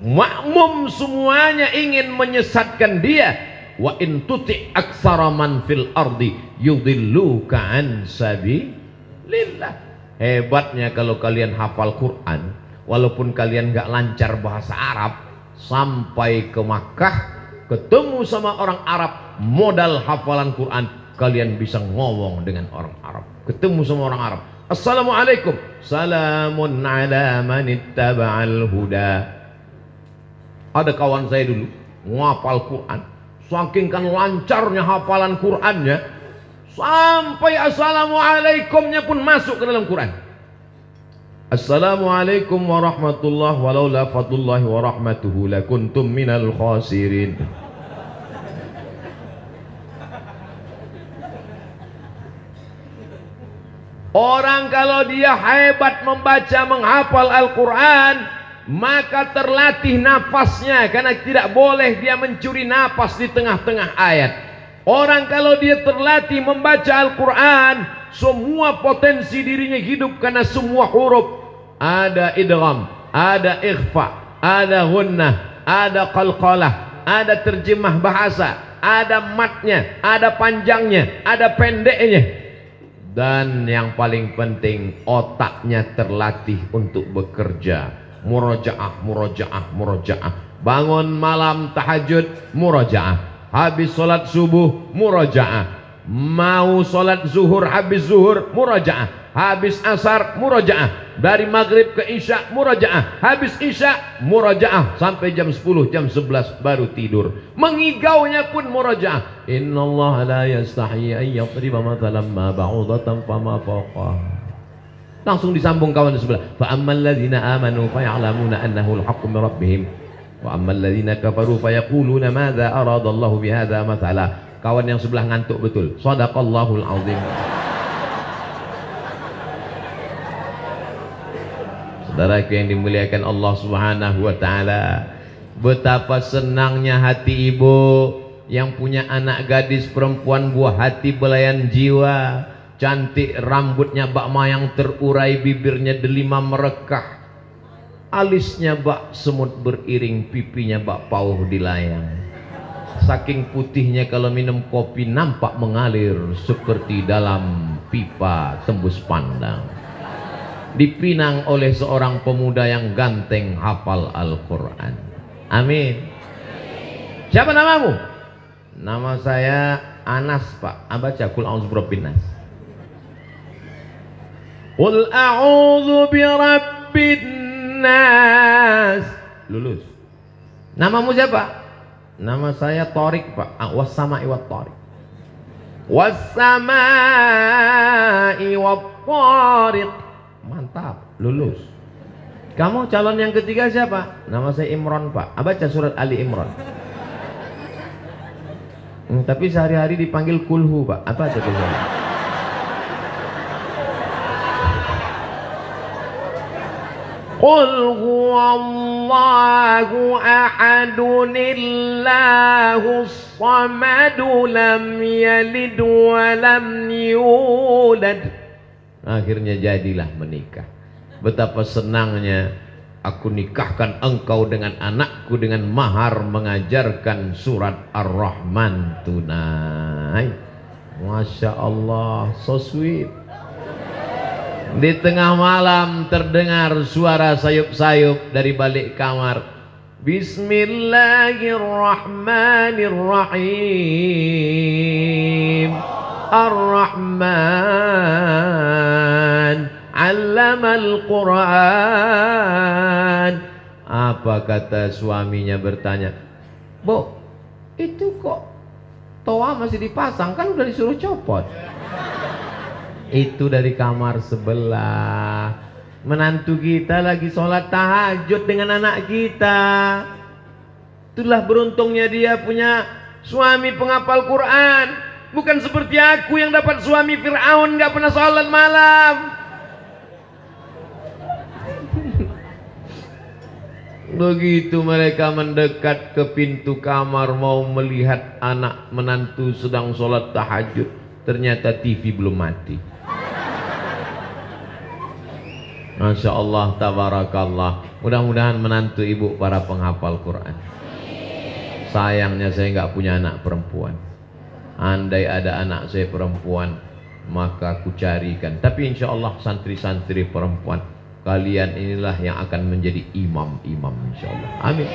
makmum semuanya ingin menyesatkan dia. Wa in tuti aksara man fil ardi yudilluka an sabilillah. Hebatnya kalau kalian hafal Quran, walaupun kalian gak lancar bahasa Arab, sampai ke Makkah ketemu sama orang Arab, modal hafalan Quran, kalian bisa ngomong dengan orang Arab. Ketemu sama orang Arab, assalamualaikum, salamun ala manittaba'al huda. Ada kawan saya dulu ngapal Quran, saking kan lancarnya hafalan Qurannya, sampai assalamualaikumnya pun masuk ke dalam Quran. Assalamualaikum warahmatullahi walaula fadlullahi wa rahmatuhu lakuntum minal khasirin. Orang kalau dia hebat membaca, menghafal Al-Quran, maka terlatih nafasnya, karena tidak boleh dia mencuri nafas di tengah-tengah ayat. Orang kalau dia terlatih membaca Al-Quran, semua potensi dirinya hidup, karena semua huruf ada idgham, ada ikhfa, ada gunnah, ada qalqalah, ada terjemah bahasa, ada matnya, ada panjangnya, ada pendeknya. Dan yang paling penting, otaknya terlatih untuk bekerja. Murojaah, murojaah, murojaah. Bangun malam tahajud, murojaah. Habis sholat subuh, murojaah. Mau sholat zuhur, habis zuhur, murojaah. Habis asar, murojaah. Dari maghrib ke isya, murojaah. Habis isya, murojaah. Sampai jam 10, jam 11 baru tidur. Mengigaunya pun murojaah. Innallaha la yastahi ayyadriba mathalan ma ba'udatan fama fawqaha. Langsung disambung kawan di sebelah. Fa ammal ladzina amanu fa ya'lamuna annahu al-haqqu min rabbihim wa ammal ladzina kafaru fa yaquluna madza aradallahu bihadza mathala. Kawan yang sebelah ngantuk betul. Shadaqallahul azim. Saudaraku yang dimuliakan Allah Subhanahu wa taala, betapa senangnya hati ibu yang punya anak gadis perempuan buah hati, belayan jiwa. Cantik rambutnya bak mayang terurai, bibirnya delima merekah, alisnya bak semut beriring, pipinya bak pauh dilayang. Saking putihnya kalau minum kopi nampak mengalir seperti dalam pipa tembus pandang. Dipinang oleh seorang pemuda yang ganteng hafal Al-Quran. Amin. Siapa namamu? Nama saya Anas, Pak. Baca Qul a'udzu birabbin nas. Qul a'udzu birabbin nas. Lulus. Namamu siapa? Nama saya Torik, Pak. Was-sama'i wat-Torik. Was-sama'i wat-Torik. Mantap, lulus. Kamu calon yang ketiga siapa? Nama saya Imron Pak. Baca surat Ali Imron. Tapi sehari-hari dipanggil kulhu Pak. Apa aja kulhu? Qul huwallahu ahadunillahus samadu lam yalid wa lam yulad. Akhirnya jadilah menikah. Betapa senangnya aku nikahkan engkau dengan anakku dengan mahar mengajarkan surat Ar-Rahman tunai. Masya Allah, so sweet. Di tengah malam terdengar suara sayup-sayup dari balik kamar. Bismillahirrahmanirrahim. Ar-Rahman Allamal Quran. Apa kata suaminya bertanya, "Bu, itu kok toa masih dipasang? Kan udah disuruh copot." Itu dari kamar sebelah. Menantu kita lagi sholat tahajud dengan anak kita. Itulah beruntungnya dia punya suami penghafal Quran. Bukan seperti aku yang dapat suami Fir'aun gak pernah sholat malam. Begitu mereka mendekat ke pintu kamar mau melihat anak menantu sedang sholat tahajud, ternyata TV belum mati. Masya Allah, tabarakallah. Mudah-mudahan menantu ibu para penghafal Quran. Sayangnya saya nggak punya anak perempuan. Andai ada anak saya perempuan, maka aku carikan. Tapi insya Allah santri-santri perempuan, kalian inilah yang akan menjadi imam-imam insya Allah. Amin.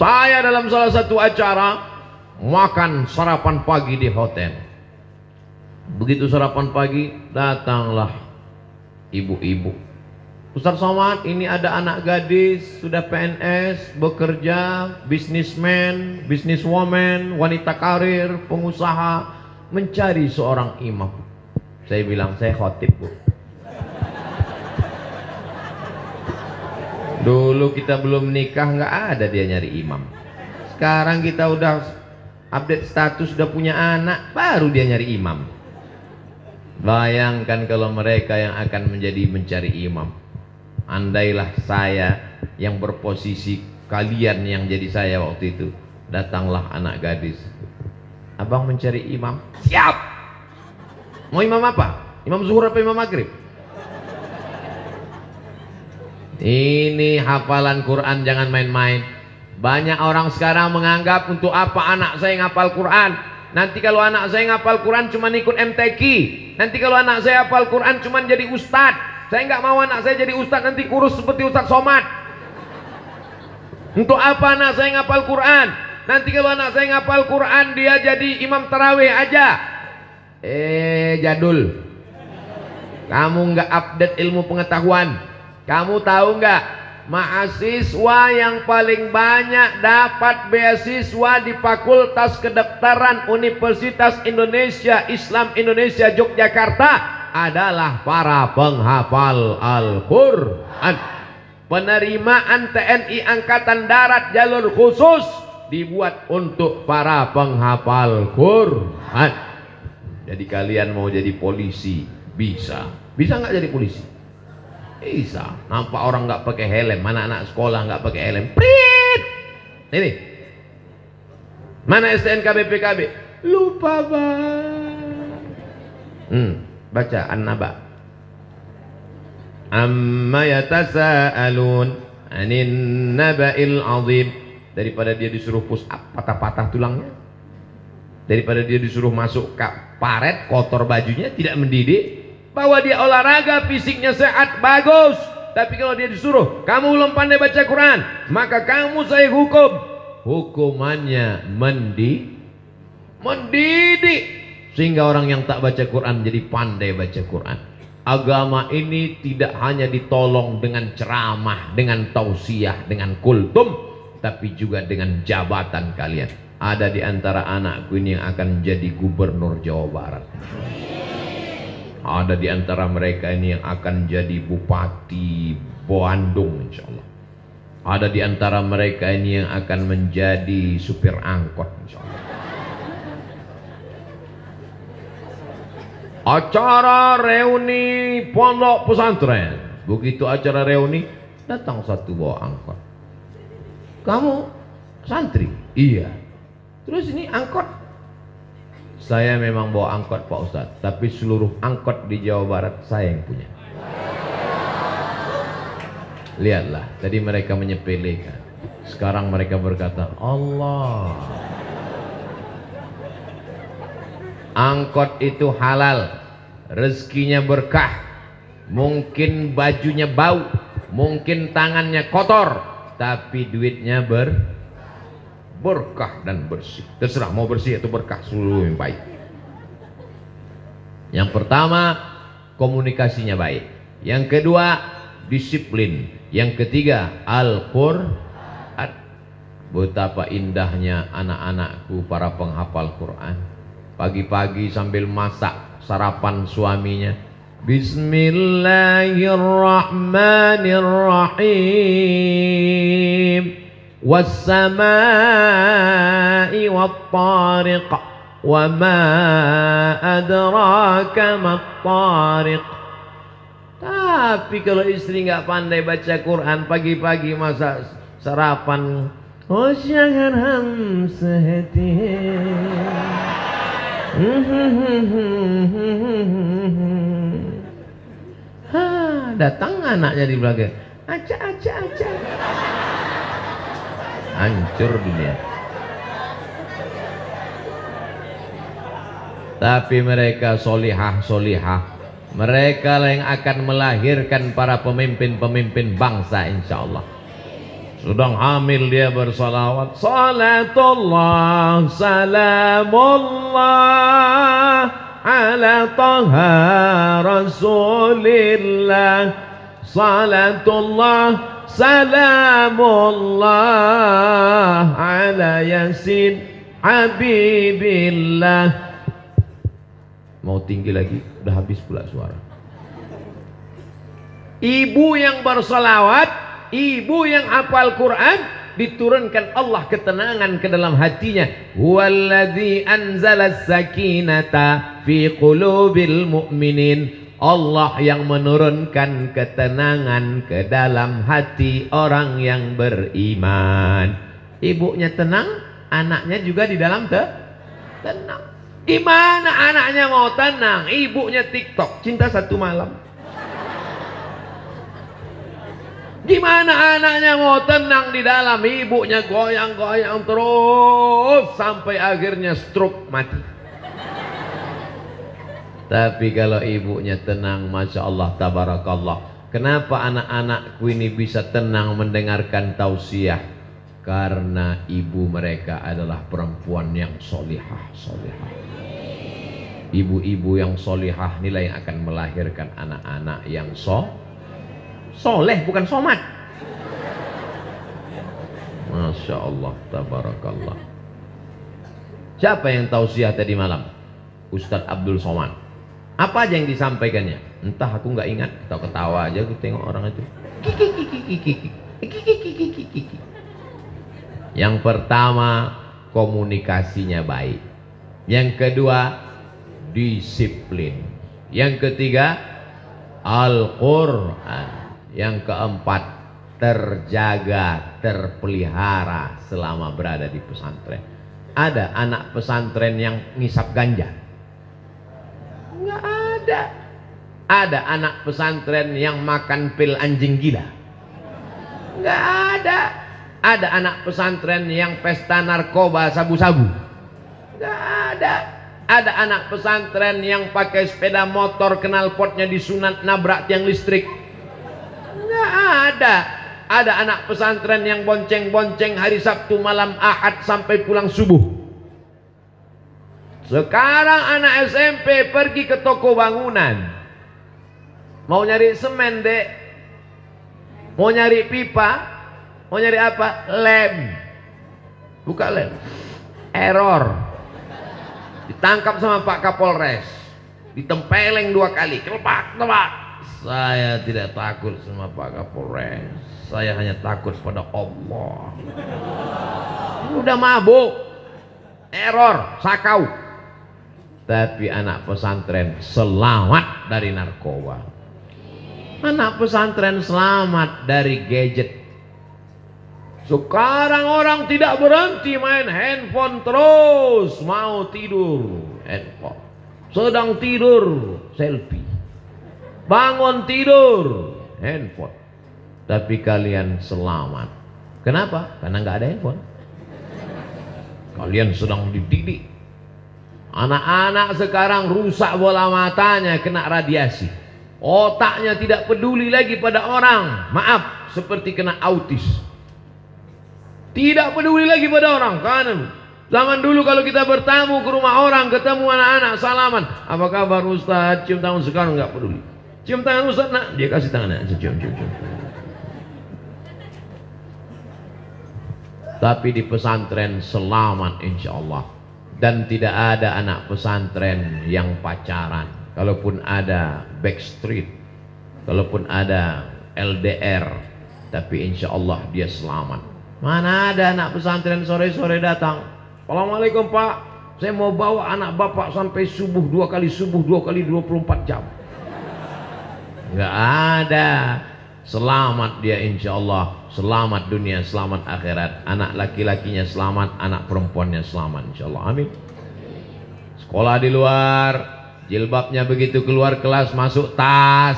Saya dalam salah satu acara makan sarapan pagi di hotel. Begitu sarapan pagi, datanglah ibu-ibu. Ustaz Somad, ini ada anak gadis sudah PNS, bekerja, bisnismen, bisniswoman, wanita karir, pengusaha, mencari seorang imam. Saya bilang, saya khotib Bu. Dulu kita belum nikah nggak ada dia nyari imam. Sekarang kita udah update status, udah punya anak, baru dia nyari imam. Bayangkan kalau mereka yang akan menjadi mencari imam. Andailah saya yang berposisi kalian yang jadi saya waktu itu. Datanglah anak gadis. Abang mencari imam. Siap. Mau imam apa? Imam zuhur apa imam maghrib? Ini hafalan Quran jangan main-main. Banyak orang sekarang menganggap untuk apa anak saya ngapal Quran. Nanti kalau anak saya ngapal Quran cuma ikut MTQ. Nanti kalau anak saya hafal Quran cuma jadi ustadz. Saya nggak mau anak saya jadi ustadz nanti kurus seperti Ustadz Somad. Untuk apa anak saya ngapal Quran? Nanti kalau anak saya ngapal Quran dia jadi imam tarawih aja. Jadul. Kamu nggak update ilmu pengetahuan. Kamu tahu nggak? Mahasiswa yang paling banyak dapat beasiswa di Fakultas Kedokteran Universitas Indonesia Islam Indonesia Yogyakarta adalah para penghafal Al-Quran. Penerimaan TNI Angkatan Darat jalur khusus dibuat untuk para penghafal Quran. Jadi kalian mau jadi polisi bisa? Bisa nggak jadi polisi? Bisa. Nampak orang nggak pakai helm, mana anak sekolah nggak pakai helm? Prit. Ini. Mana STNK BPKB? Lupa bang. Baca An-Naba. Amma yatasaalun 'anin naba'il 'azim. Daripada dia disuruh push up patah-patah tulangnya, daripada dia disuruh masuk ke paret kotor bajunya tidak mendidik, bahwa dia olahraga fisiknya sehat bagus. Tapi kalau dia disuruh kamu belum pandai baca Quran, maka kamu saya hukum. Hukumannya mendidik sehingga orang yang tak baca Quran jadi pandai baca Quran. Agama ini tidak hanya ditolong dengan ceramah, dengan tausiah, dengan kultum, tapi juga dengan jabatan kalian. Ada di antara anakku ini yang akan jadi gubernur Jawa Barat. Ada di antara mereka ini yang akan jadi bupati Bandung insya Allah. Ada di antara mereka ini yang akan menjadi supir angkot insya Allah. Acara reuni pondok pesantren. Begitu acara reuni, datang satu bawa angkot. Kamu santri? Iya. Terus ini angkot? Saya memang bawa angkot Pak Ustadz, tapi seluruh angkot di Jawa Barat saya yang punya. Lihatlah, tadi mereka menyepelekan. Sekarang mereka berkata, Allah. Angkot itu halal, rezekinya berkah. Mungkin bajunya bau, mungkin tangannya kotor, tapi duitnya berkah dan bersih. Terserah mau bersih atau berkah, seluruh yang baik. Yang pertama, komunikasinya baik. Yang kedua, disiplin. Yang ketiga, Al-Qur'an. Betapa indahnya anak-anakku para penghafal Quran. Pagi-pagi sambil masak sarapan suaminya, Bismillahirrahmanirrahim. Was-samaa'i wat-tariq. Wa ma adraka mat-tariq. Tapi kalau istri nggak pandai baca Quran, pagi-pagi masak sarapan, oh jangan hamsahati. Datang anaknya di belakang, aca. Hancur dunia. Tapi mereka solihah. Mereka lah yang akan melahirkan para pemimpin-pemimpin bangsa insya Allah. Sedang hamil dia bersalawat, salatullah salamullah ala taha rasulillah. Salatullah salamullah ala yasin habibillah. Mau tinggi lagi, udah habis pula suara. Ibu yang bersalawat, ibu yang hafal Quran, diturunkan Allah ketenangan ke dalam hatinya. Huwallazi anzalas sakinata fi qulubil mu'minin. Allah yang menurunkan ketenangan ke dalam hati orang yang beriman. Ibunya tenang, anaknya juga di dalam tenang. Gimana anaknya mau tenang? Ibunya TikTok, cinta satu malam. Gimana anaknya mau tenang di dalam? Ibunya goyang-goyang terus sampai akhirnya stroke mati. Tapi kalau ibunya tenang, Masya Allah, tabarakallah. Kenapa anak-anakku ini bisa tenang mendengarkan tausiah? Karena ibu mereka adalah perempuan yang solihah. Ibu-ibu yang solihah inilah yang akan melahirkan anak-anak yang soleh, bukan somat. Masya Allah, tabarakallah. Siapa yang tausiah tadi malam? Ustadz Abdul Somad. Apa aja yang disampaikannya? Entah, aku nggak ingat. Ketawa aja aku tengok orang itu. Yang pertama, komunikasinya baik. Yang kedua, disiplin. Yang ketiga, Al-Quran. Yang keempat, terjaga, terpelihara selama berada di pesantren. Ada anak pesantren yang ngisap ganja? Nggak ada. Ada anak pesantren yang makan pil anjing gila? Nggak ada. Ada anak pesantren yang pesta narkoba sabu-sabu? Nggak ada. Ada anak pesantren yang pakai sepeda motor knalpotnya disunat nabrak tiang listrik? Nggak ada. Ada anak pesantren yang bonceng-bonceng hari Sabtu malam Ahad sampai pulang subuh. Sekarang anak SMP pergi ke toko bangunan, mau nyari semen, dek, mau nyari pipa, mau nyari apa? Lem. Buka lem, error. Ditangkap sama Pak Kapolres, ditempeleng 2 kali, kelepak, Saya tidak takut sama Pak Kapolres. Saya hanya takut pada Allah. Udah mabuk, error, sakau. Tapi anak pesantren selamat dari narkoba. Anak pesantren selamat dari gadget. Sekarang orang tidak berhenti main handphone terus. Mau tidur, handphone. Sedang tidur, selfie. Bangun tidur, handphone. Tapi kalian selamat. Kenapa? Karena nggak ada handphone. Kalian sedang dididik. Anak-anak sekarang rusak bola matanya, kena radiasi. Otaknya tidak peduli lagi pada orang. Maaf, seperti kena autis. Tidak peduli lagi pada orang. Karena zaman dulu kalau kita bertamu ke rumah orang, ketemu anak-anak, salaman. Apa kabar Ustaz? Cium tangan. Sekarang nggak peduli. Cium tangan Ustaz, nak. Dia kasih tangannya. Cium. Tapi di pesantren selamat insya Allah. Dan tidak ada anak pesantren yang pacaran. Kalaupun ada backstreet, kalaupun ada LDR, tapi insya Allah dia selamat. Mana ada anak pesantren sore-sore datang, Assalamualaikum Pak, saya mau bawa anak Bapak sampai subuh 2 kali 24 jam. Nggak ada. Selamat dia insya Allah. Selamat dunia, selamat akhirat. Anak laki-lakinya selamat, anak perempuannya selamat insya Allah. Amin. Sekolah di luar, jilbabnya begitu keluar kelas masuk tas.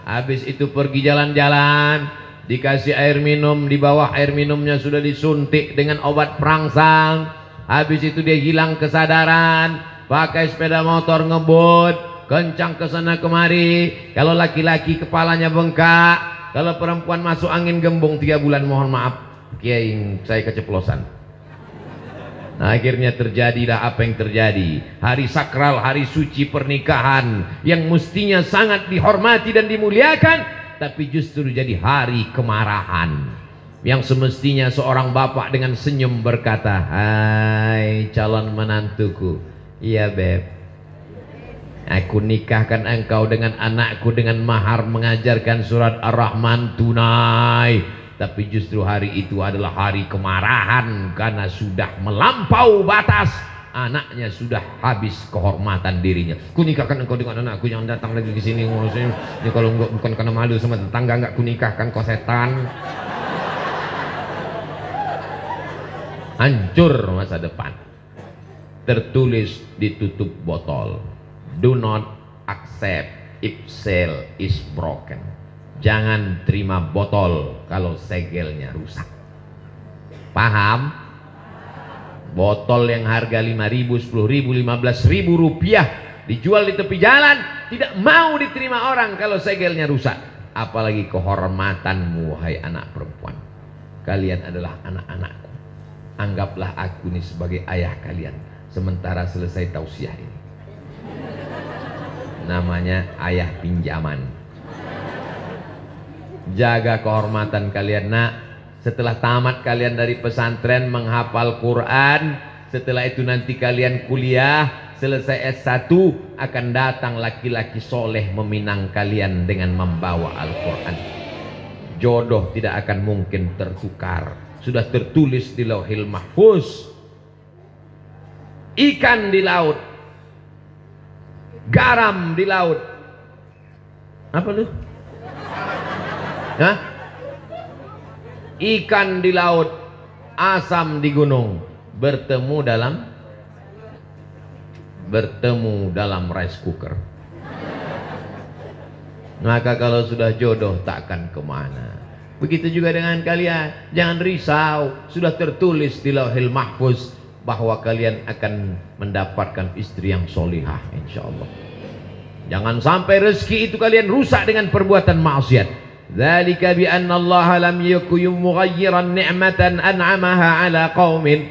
Habis itu pergi jalan-jalan, dikasih air minum, di bawah air minumnya sudah disuntik dengan obat perangsang. Habis itu dia hilang kesadaran, pakai sepeda motor ngebut, kencang ke sana kemari. Kalau laki-laki kepalanya bengkak, kalau perempuan masuk angin gembung 3 bulan. Mohon maaf Kiai, saya keceplosan. Nah, akhirnya terjadilah apa yang terjadi. Hari sakral, hari suci pernikahan yang mestinya sangat dihormati dan dimuliakan, tapi justru jadi hari kemarahan. Yang semestinya seorang bapak dengan senyum berkata, hai calon menantuku, iya beb, aku nikahkan engkau dengan anakku dengan mahar mengajarkan surat Ar-Rahman tunai. Tapi justru hari itu adalah hari kemarahan karena sudah melampau batas. Anaknya sudah habis kehormatan dirinya. Kunikahkan engkau dengan anakku, yang datang lagi ke sini ngurusin. Ya, kalau enggak, bukan karena malu sama tetangga, enggak kunikahkan, kau setan. Hancur masa depan. Tertulis ditutup botol. Do not accept if seal is broken. Jangan terima botol kalau segelnya rusak. Paham? Botol yang harga 5.000, 10.000, 15.000 rupiah dijual di tepi jalan, tidak mau diterima orang kalau segelnya rusak. Apalagi kehormatanmu, wahai anak perempuan. Kalian adalah anak-anakku. Anggaplah aku ini sebagai ayah kalian. Sementara selesai tausiah ini, namanya ayah pinjaman. Jaga kehormatan kalian nak. Setelah tamat kalian dari pesantren menghafal Quran, setelah itu nanti kalian kuliah, selesai S1 akan datang laki-laki soleh meminang kalian dengan membawa Al-Quran. Jodoh tidak akan mungkin tertukar. Sudah tertulis di Lauhil Mahfuz. Ikan di laut, garam di laut. Apa lu? Hah? Ikan di laut, asam di gunung, bertemu dalam rice cooker. Maka kalau sudah jodoh takkan kemana. Begitu juga dengan kalian. Jangan risau, sudah tertulis di Lauhil Mahfuz bahwa kalian akan mendapatkan istri yang solihah insya Allah. Jangan sampai rezeki itu kalian rusak dengan perbuatan maksiat. Dzalika bi anna Allah lam yakun mughayyiran ni'matan an'amaha 'ala qaumin.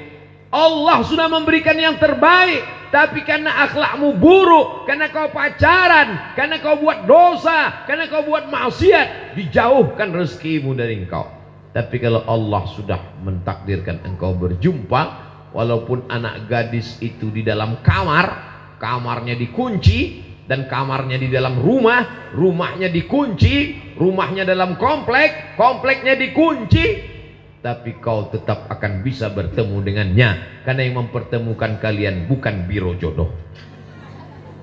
Allah sudah memberikan yang terbaik, tapi karena akhlakmu buruk, karena kau pacaran, karena kau buat dosa, karena kau buat maksiat, dijauhkan rezekimu dari engkau. Tapi kalau Allah sudah mentakdirkan engkau berjumpa, walaupun anak gadis itu di dalam kamar, kamarnya dikunci, dan kamarnya di dalam rumah, rumahnya dikunci, rumahnya dalam komplek, kompleknya dikunci, tapi kau tetap akan bisa bertemu dengannya, karena yang mempertemukan kalian bukan biro jodoh,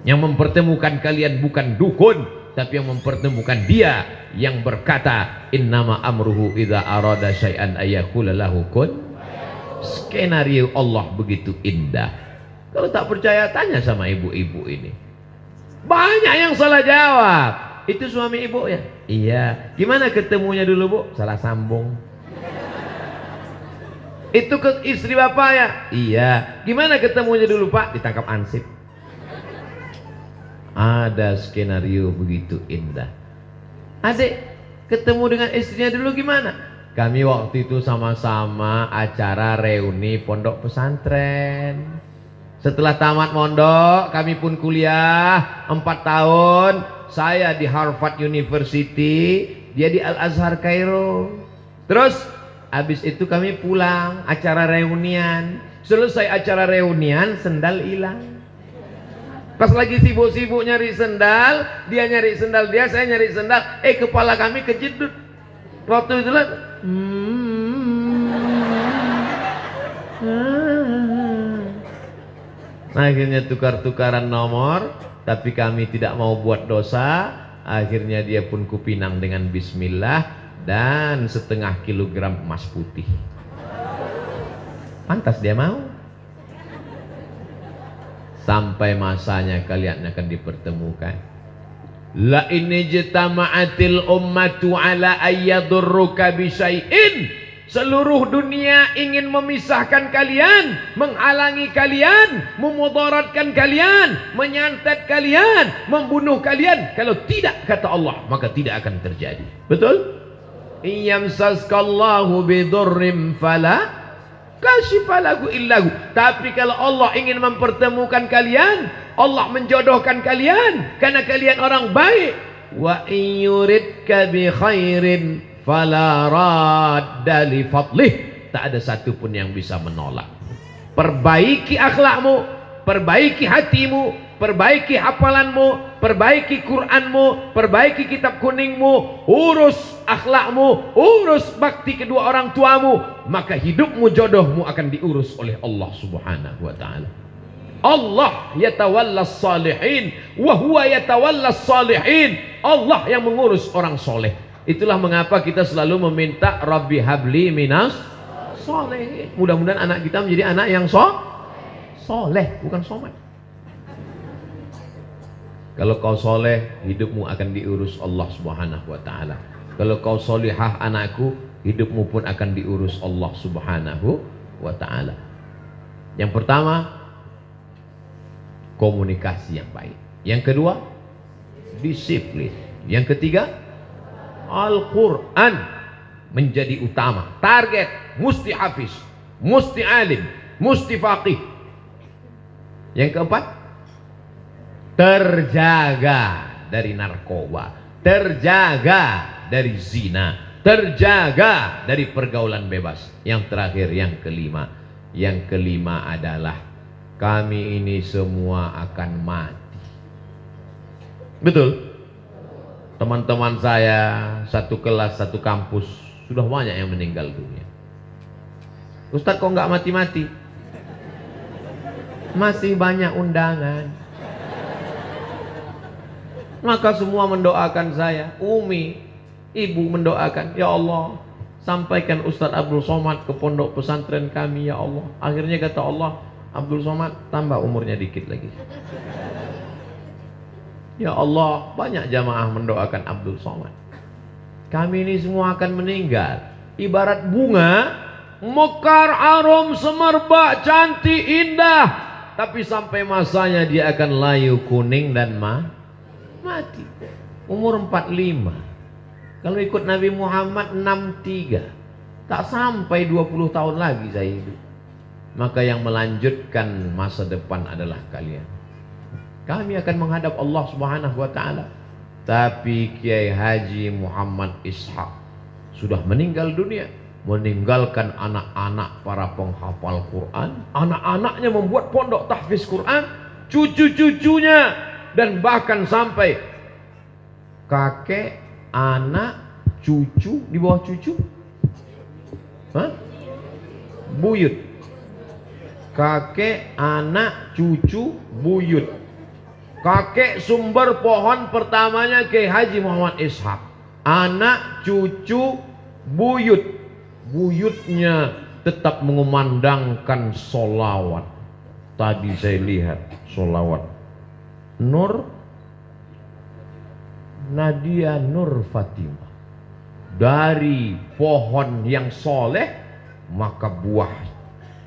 yang mempertemukan kalian bukan dukun, tapi yang mempertemukan dia yang berkata innama amruhu idza arada syai'an ayyakula lahu kun. Skenario Allah begitu indah. Kalau tak percaya tanya sama ibu-ibu ini. Banyak yang salah jawab. Itu suami ibu ya? Iya. Gimana ketemunya dulu bu? Salah sambung. Itu ke istri bapak ya? Iya. Gimana ketemunya dulu pak? Ditangkap ansip. Ada skenario begitu indah. Adik ketemu dengan istrinya dulu gimana? Kami waktu itu sama-sama acara reuni pondok pesantren. Setelah tamat mondok, kami pun kuliah 4 tahun. Saya di Harvard University, dia di Al-Azhar Kairo. Terus habis itu kami pulang, acara reunian. Selesai acara reunian, sendal hilang. Pas lagi sibuk-sibuk nyari sendal, dia nyari sendal dia, saya nyari sendal. Kepala kami kejedut. Waktu itu lah. Akhirnya tukar-tukaran nomor, tapi kami tidak mau buat dosa. Akhirnya dia pun kupinang dengan bismillah dan setengah kilogram emas putih. Pantas dia mau. Sampai masanya kalian akan dipertemukan. La ini jitama'atil ummatu ala ayyadurruka bisyai'in. Seluruh dunia ingin memisahkan kalian, menghalangi kalian, memudaratkan kalian, menyantet kalian, membunuh kalian. Kalau tidak, kata Allah, maka tidak akan terjadi. Betul? Iyamsaskallahu bidurrim fala kashifalahu illahu. Tapi kalau Allah ingin mempertemukan kalian, Allah menjodohkan kalian karena kalian orang baik. Wa in yuridka bi khairin fala radda li fadlih. Tak ada satu pun yang bisa menolak. Perbaiki akhlakmu, perbaiki hatimu, perbaiki hafalanmu, perbaiki Qur'anmu, perbaiki kitab kuningmu, urus akhlakmu, urus bakti kedua orang tuamu, maka hidupmu, jodohmu akan diurus oleh Allah Subhanahu wa ta'ala. Allah yatawallas salihin wa huwa yatawallas salihin. Allah yang mengurus orang soleh. Itulah mengapa kita selalu meminta Rabbi habli minas soleh. Mudah-mudahan anak kita menjadi anak yang soleh, bukan somat. Kalau kau soleh, hidupmu akan diurus Allah Subhanahu wa ta'ala. Kalau kau solihah anakku, hidupmu pun akan diurus Allah Subhanahu wa ta'ala. Yang pertama, komunikasi yang baik. Yang kedua, disiplin. Yang ketiga, Al-Quran menjadi utama. Target, musti hafiz, musti alim, musti faqih. Yang keempat, terjaga dari narkoba, terjaga dari zina, terjaga dari pergaulan bebas. Yang terakhir, yang kelima. Yang kelima adalah kami ini semua akan mati. Betul? Teman-teman saya satu kelas, satu kampus, sudah banyak yang meninggal dunia. Ustadz kok nggak mati-mati? Masih banyak undangan. Maka semua mendoakan saya. Umi, ibu mendoakan, ya Allah, sampaikan Ustadz Abdul Somad ke pondok pesantren kami, ya Allah. Akhirnya kata Allah, Abdul Somad tambah umurnya dikit lagi. Ya Allah, banyak jamaah mendoakan Abdul Somad. Kami ini semua akan meninggal. Ibarat bunga, mekar, arum, semerbak, cantik, indah. Tapi sampai masanya dia akan layu, kuning dan mati. Umur 45. Kalau ikut Nabi Muhammad 63. Tak sampai 20 tahun lagi saya hidup. Maka yang melanjutkan masa depan adalah kalian. Kami akan menghadap Allah Subhanahu wa ta'ala. Tapi Kiai Haji Muhammad Ishaq sudah meninggal dunia, meninggalkan anak-anak para penghafal Quran. Anak-anaknya membuat pondok tahfiz Quran, cucu-cucunya dan bahkan sampai kakek, anak, cucu, di bawah cucu, hah? Buyut. Kakek, anak, cucu, buyut. Kakek sumber pohon pertamanya Kiai Haji Muhammad Ishaq. Anak, cucu, buyut. Buyutnya tetap mengumandangkan solawat. Tadi saya lihat solawat Nur Nadia Nur Fatimah. Dari pohon yang soleh, maka buah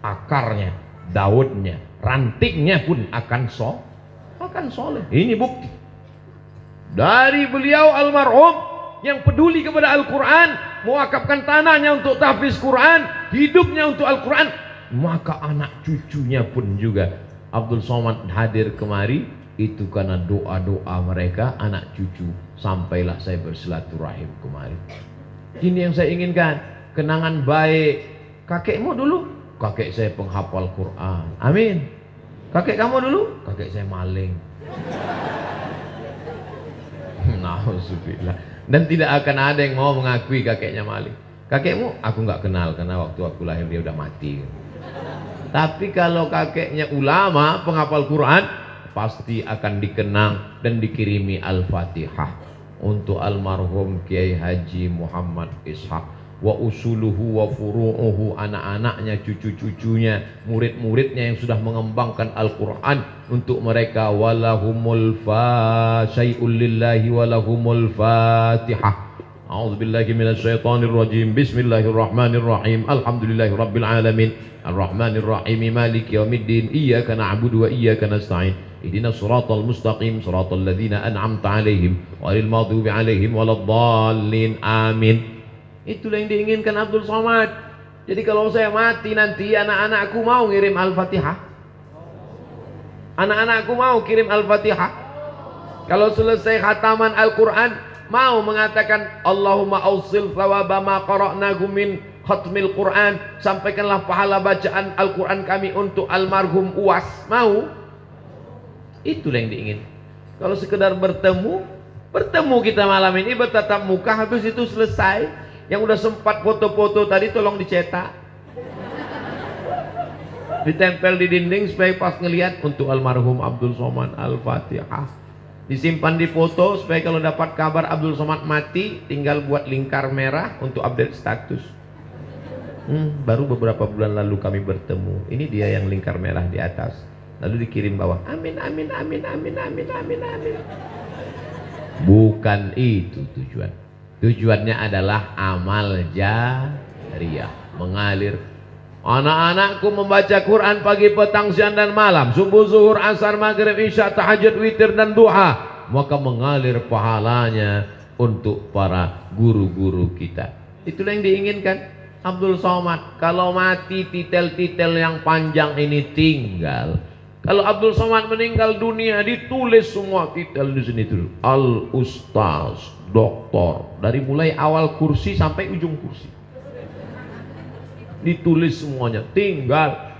akarnya, daunnya, rantingnya pun akan soleh. Ini bukti dari beliau almarhum yang peduli kepada Al-Quran, mewakafkan tanahnya untuk tahfiz Quran, hidupnya untuk Al-Quran, maka anak cucunya pun juga. Abdul Somad hadir kemari itu karena doa-doa mereka, anak cucu, sampailah saya bersilaturahim kemari. Ini yang saya inginkan, kenangan baik. Kakekmu dulu, kakek saya penghafal Quran, amin. Kakek kamu dulu, kakek saya maling. Nauzubillah. Dan tidak akan ada yang mau mengakui kakeknya maling. Kakekmu aku nggak kenal karena waktu aku lahir dia udah mati. Tapi kalau kakeknya ulama penghafal Quran, pasti akan dikenang dan dikirimi Al-Fatihah untuk almarhum Kiai Haji Muhammad Ishaq. Wa usuluhu wa furu'uhu, anak-anaknya, cucu-cucunya, murid-muridnya yang sudah mengembangkan Al-Quran untuk mereka. Walahumul syai'ul lillahi walahumul fatihah. A'udzubillahi minasyaitonir rajim. Bismillahirrahmanirrahim. Alhamdulillahi rabbil alamin. Arrahmanirrahim. Maliki yaumiddin. Iyyaka na'budu wa iyyaka nasta'in. Ihdinas siratal mustaqim, siratal ladzina an'amta 'alaihim ghairil maghdubi 'alaihim waladdallin. Amin. Itulah yang diinginkan Abdul Somad. Jadi kalau saya mati nanti, anak-anakku mau ngirim Al-Fatihah. Anak-anakku mau kirim Al-Fatihah. Kalau selesai khataman Al-Quran, mau mengatakan Allahumma awsil thawaba ma qara'nahu min khatmil Quran. Sampaikanlah pahala bacaan Al-Quran kami untuk almarhum Uwas. Mau? Itulah yang diingin. Kalau sekedar bertemu kita malam ini bertatap muka, habis itu selesai. Yang udah sempat foto-foto tadi tolong dicetak, ditempel di dinding supaya pas ngelihat untuk almarhum Abdul Somad Al-Fatihah. Disimpan di foto supaya kalau dapat kabar Abdul Somad mati tinggal buat lingkar merah untuk update status. Baru beberapa bulan lalu kami bertemu. Ini dia yang lingkar merah di atas. Lalu dikirim bawah. Amin amin amin amin amin amin amin. Bukan itu tujuan. Tujuannya adalah amal jariyah, mengalir. Anak-anakku membaca Quran pagi, petang, siang dan malam, subuh, zuhur, asar, maghrib, isya, tahajud, witir dan duha, maka mengalir pahalanya untuk para guru-guru kita. Itulah yang diinginkan Abdul Somad. Kalau mati, titel-titel yang panjang ini tinggal. Kalau Abdul Somad meninggal dunia, ditulis semua titel di sini dulu. Al-Ustaz, doktor, dari mulai awal kursi sampai ujung kursi. Ditulis semuanya, tinggal.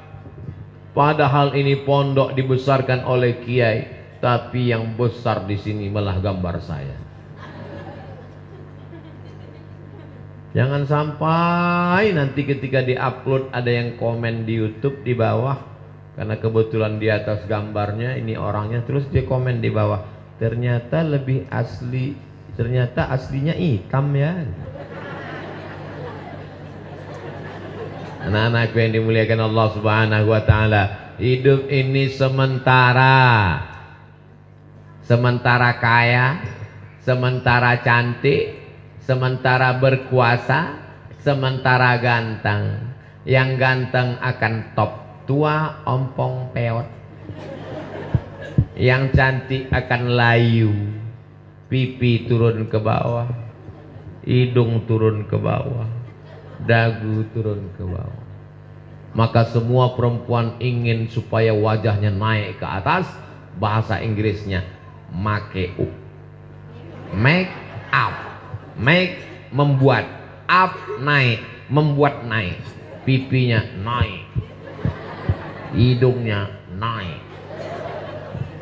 Padahal ini pondok dibesarkan oleh kiai, tapi yang besar di sini malah gambar saya. Jangan sampai nanti ketika diupload ada yang komen di YouTube di bawah. Karena kebetulan di atas gambarnya ini orangnya, terus dia komen di bawah, ternyata lebih asli, ternyata aslinya hitam ya. Anak-anakku yang dimuliakan Allah Subhanahu wa taala, hidup ini sementara. Sementara kaya, sementara cantik, sementara berkuasa, sementara ganteng. Yang ganteng akan top, tua ompong peot. Yang cantik akan layu, pipi turun ke bawah, hidung turun ke bawah, dagu turun ke bawah. Maka semua perempuan ingin supaya wajahnya naik ke atas. Bahasa Inggrisnya make up. Make up, make membuat, up naik, membuat naik. Pipinya naik, hidungnya naik,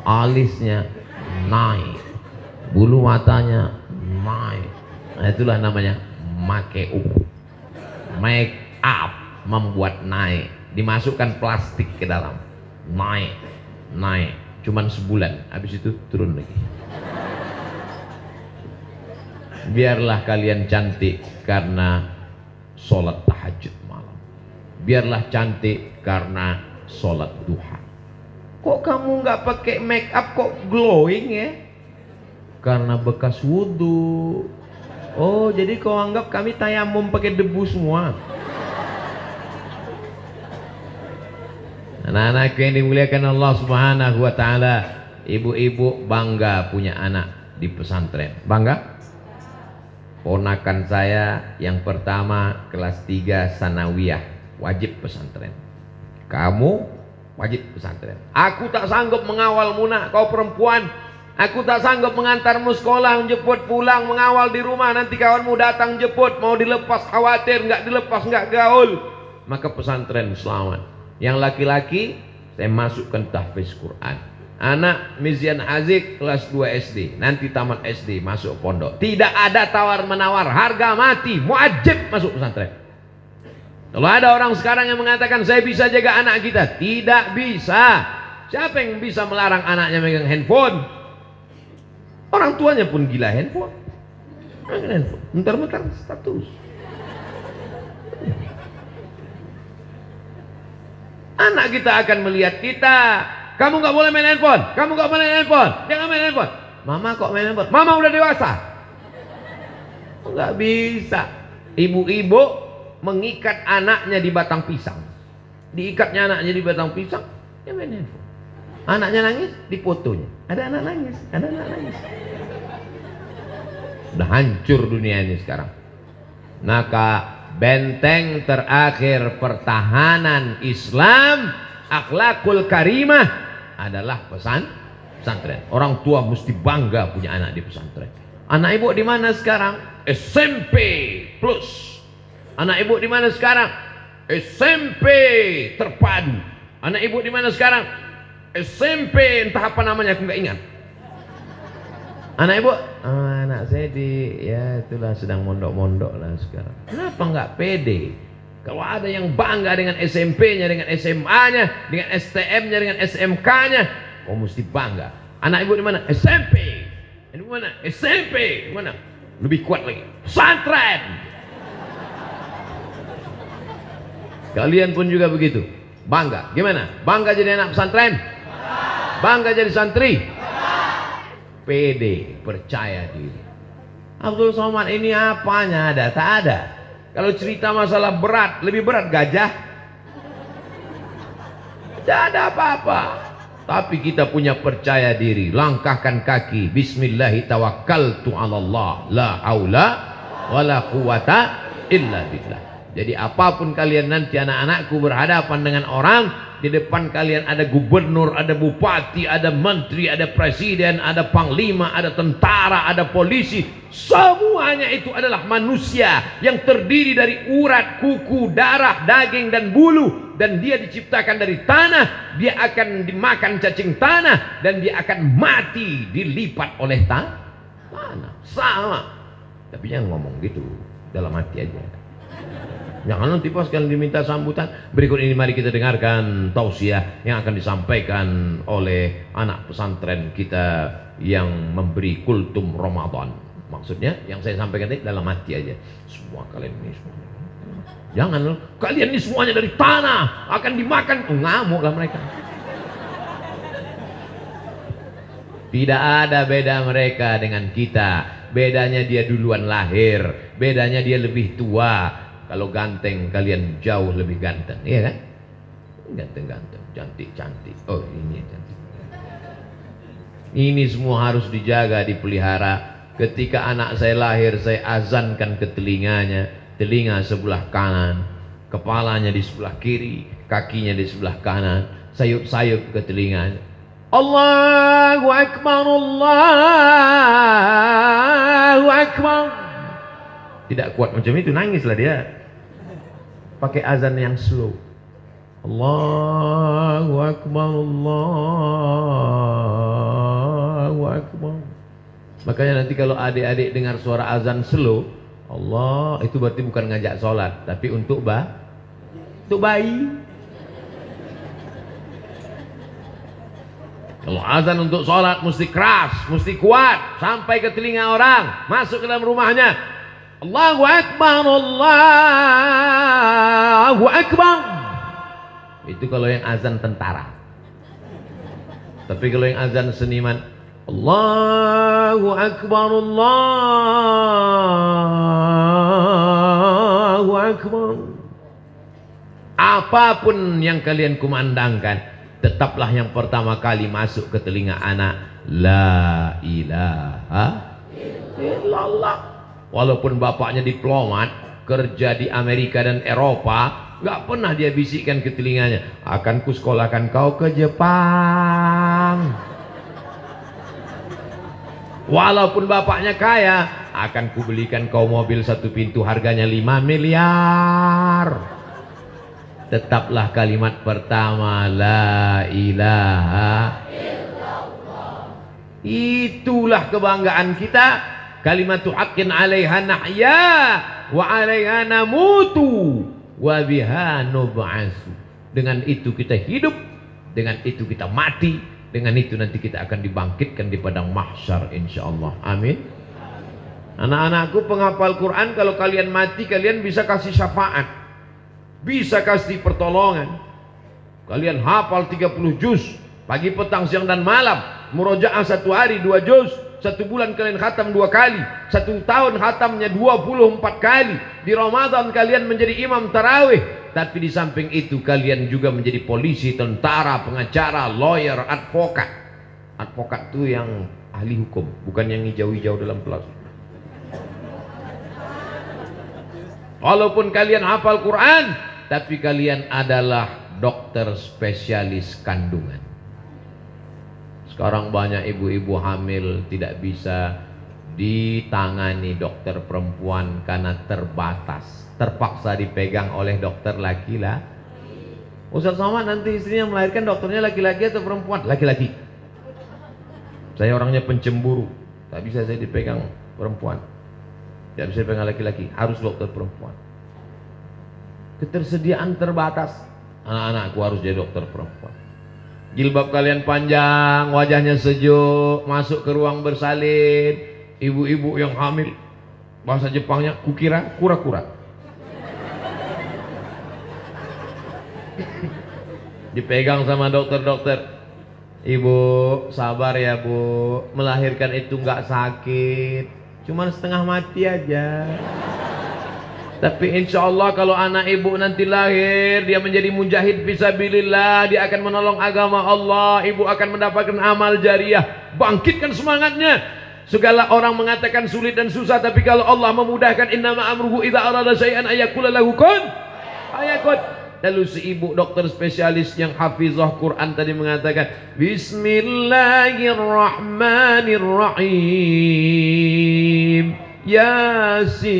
alisnya naik, bulu matanya naik. Nah, itulah namanya make up, membuat naik, dimasukkan plastik ke dalam, naik, cuman sebulan, habis itu turun lagi. Biarlah kalian cantik karena sholat tahajud malam, biarlah cantik karena sholat duha. Kok kamu nggak pakai make up kok glowing ya? Karena bekas wudhu. Oh, jadi kau anggap kami tayamum pakai debu semua? Anak-anakku yang dimuliakan Allah Subhanahu wa taala, ibu-ibu bangga punya anak di pesantren. Bangga? Ponakan saya yang pertama kelas 3 sanawiyah, wajib pesantren. Kamu wajib pesantren. Aku tak sanggup mengawal Muna, kau perempuan. Aku tak sanggup mengantarmu sekolah, menjemput pulang, mengawal di rumah. Nanti kawanmu datang jemput, mau dilepas khawatir, nggak dilepas nggak gaul. Maka pesantren selamat. Yang laki-laki saya masukkan tahfiz Quran. Anak Mizian Azik kelas 2 SD, nanti tamat SD masuk pondok. Tidak ada tawar-menawar, harga mati, wajib masuk pesantren. Kalau ada orang sekarang yang mengatakan saya bisa jaga anak kita, tidak bisa. Siapa yang bisa melarang anaknya megang handphone? Orang tuanya pun gila handphone. Bentar-bentar status. Anak kita akan melihat kita. Kamu nggak boleh main handphone. Kamu nggak boleh main handphone. Jangan main handphone. Mama kok main handphone? Mama udah dewasa. Nggak bisa. Ibu-ibu mengikat anaknya di batang pisang. Diikatnya anaknya di batang pisang, dia main handphone. Anaknya nangis, difotonya. Ada anak nangis, ada anak nangis. Udah hancur dunia ini sekarang. Maka benteng terakhir pertahanan Islam, akhlakul karimah, adalah pesantren. Orang tua mesti bangga punya anak di pesantren. Anak ibu di mana sekarang? SMP plus. Anak ibu di mana sekarang? SMP terpadu. Anak ibu di mana sekarang? SMP entah apa namanya, aku nggak ingat. Anak ibu, anak saya di, ya itulah sedang mondok-mondok lah sekarang. Kenapa nggak pede? Kalau ada yang bangga dengan SMP-nya, dengan SMA-nya, dengan STM-nya, dengan SMK-nya, kau mesti bangga. Anak ibu di mana? SMP. Di mana? SMP. Di mana? Lebih kuat lagi. Pesantren. Kalian pun juga begitu. Bangga. Gimana? Bangga jadi anak pesantren? Bangga jadi santri? Pede, percaya diri. Abdul Somad ini apanya ada? Tak ada. Kalau cerita masalah berat, lebih berat gajah. Tidak ada apa-apa. Tapi kita punya percaya diri. Langkahkan kaki. Bismillahi tawakkaltu 'alallah. La haula wala quwata illa billah. Jadi apapun kalian nanti anak-anakku berhadapan dengan orang, di depan kalian ada gubernur, ada bupati, ada menteri, ada presiden, ada panglima, ada tentara, ada polisi. Semuanya itu adalah manusia yang terdiri dari urat, kuku, darah, daging dan bulu. Dan dia diciptakan dari tanah, dia akan dimakan cacing tanah, dan dia akan mati dilipat oleh tanah. Sama. Tapi jangan ngomong gitu, dalam hati aja. Jangan nanti pas kalian diminta sambutan. Berikut ini mari kita dengarkan tausiah yang akan disampaikan oleh anak pesantren kita yang memberi kultum Ramadan. Maksudnya yang saya sampaikan ini dalam hati aja. Semua kalian ini semuanya. Jangan loh, kalian ini semuanya dari tanah akan dimakan. Ngamuklah mereka. Tidak ada beda mereka dengan kita. Bedanya dia duluan lahir. Bedanya dia lebih tua. Kalau ganteng kalian jauh lebih ganteng, iya kan? Ganteng-ganteng, cantik-cantik. Oh ini cantik. Ini semua harus dijaga, dipelihara. Ketika anak saya lahir, saya azankan ke telinganya, telinga sebelah kanan, kepalanya di sebelah kiri, kakinya di sebelah kanan, sayup-sayup ke telinganya. Allahu Akbar, Allahu Akbar. Tidak kuat macam itu, nangislah dia. Pakai azan yang slow. Allahu Akbar, Allahu Akbar. Makanya nanti kalau adik-adik dengar suara azan slow, Allah, itu berarti bukan ngajak sholat, tapi untuk bayi. Kalau azan untuk sholat mesti keras, mesti kuat, sampai ke telinga orang, masuk ke dalam rumahnya. Allahu Akbar, Allahu Akbar. Itu kalau yang azan tentara. Tapi kalau yang azan seniman, Allahu Akbar, Allahu Akbar. Apapun yang kalian kumandangkan, tetaplah yang pertama kali masuk ke telinga anak, la ilaha illallah. Walaupun bapaknya diplomat, kerja di Amerika dan Eropa, nggak pernah dia bisikkan ke telinganya, akan kusekolahkan kau ke Jepang. Walaupun bapaknya kaya, akan kubelikan kau mobil satu pintu harganya 5 miliar. Tetaplah kalimat pertama, la ilaha illallah. Itulah kebanggaan kita. Kalimatu haqqin 'alaiha nahya wa 'alaiha namutu wa biha nub'atsu. Dengan itu kita hidup, dengan itu kita mati, dengan itu nanti kita akan dibangkitkan di padang mahsyar insyaallah. Amin. Anak-anakku penghafal Quran, kalau kalian mati kalian bisa kasih syafaat, bisa kasih pertolongan. Kalian hafal 30 juz pagi, petang, siang dan malam. Murojaah 1 hari 2 juz. 1 bulan kalian khatam 2 kali. 1 tahun khatamnya 24 kali. Di Ramadan kalian menjadi imam tarawih. Tapi di samping itu kalian juga menjadi polisi, tentara, pengacara, lawyer, advokat. Advokat itu yang ahli hukum, bukan yang hijau-hijau dalam kelas. Walaupun kalian hafal Quran, tapi kalian adalah dokter spesialis kandungan. Sekarang banyak ibu-ibu hamil tidak bisa ditangani dokter perempuan karena terbatas, terpaksa dipegang oleh dokter laki-laki. Ustaz Somad, nanti istrinya melahirkan dokternya laki-laki atau perempuan? Laki-laki. Saya orangnya pencemburu, tak bisa saya dipegang perempuan, tidak bisa dipegang laki-laki, harus dokter perempuan. Ketersediaan terbatas, anak-anakku harus jadi dokter perempuan. Jilbab kalian panjang, wajahnya sejuk, masuk ke ruang bersalin. Ibu-ibu yang hamil, bahasa Jepangnya kukira kura-kura. Dipegang sama dokter-dokter. Ibu sabar ya bu, melahirkan itu nggak sakit, cuman setengah mati aja. Tapi insya Allah kalau anak ibu nanti lahir, dia menjadi mujahid fisabilillah, dia akan menolong agama Allah, ibu akan mendapatkan amal jariah. Bangkitkan semangatnya. Segala orang mengatakan sulit dan susah, tapi kalau Allah memudahkan, innama amruhu idza arada syai'an ayyaqula lahu kun fayakun. Lalu si ibu dokter spesialis yang hafizah Quran tadi mengatakan, Bismillahirrahmanirrahim, Yasin,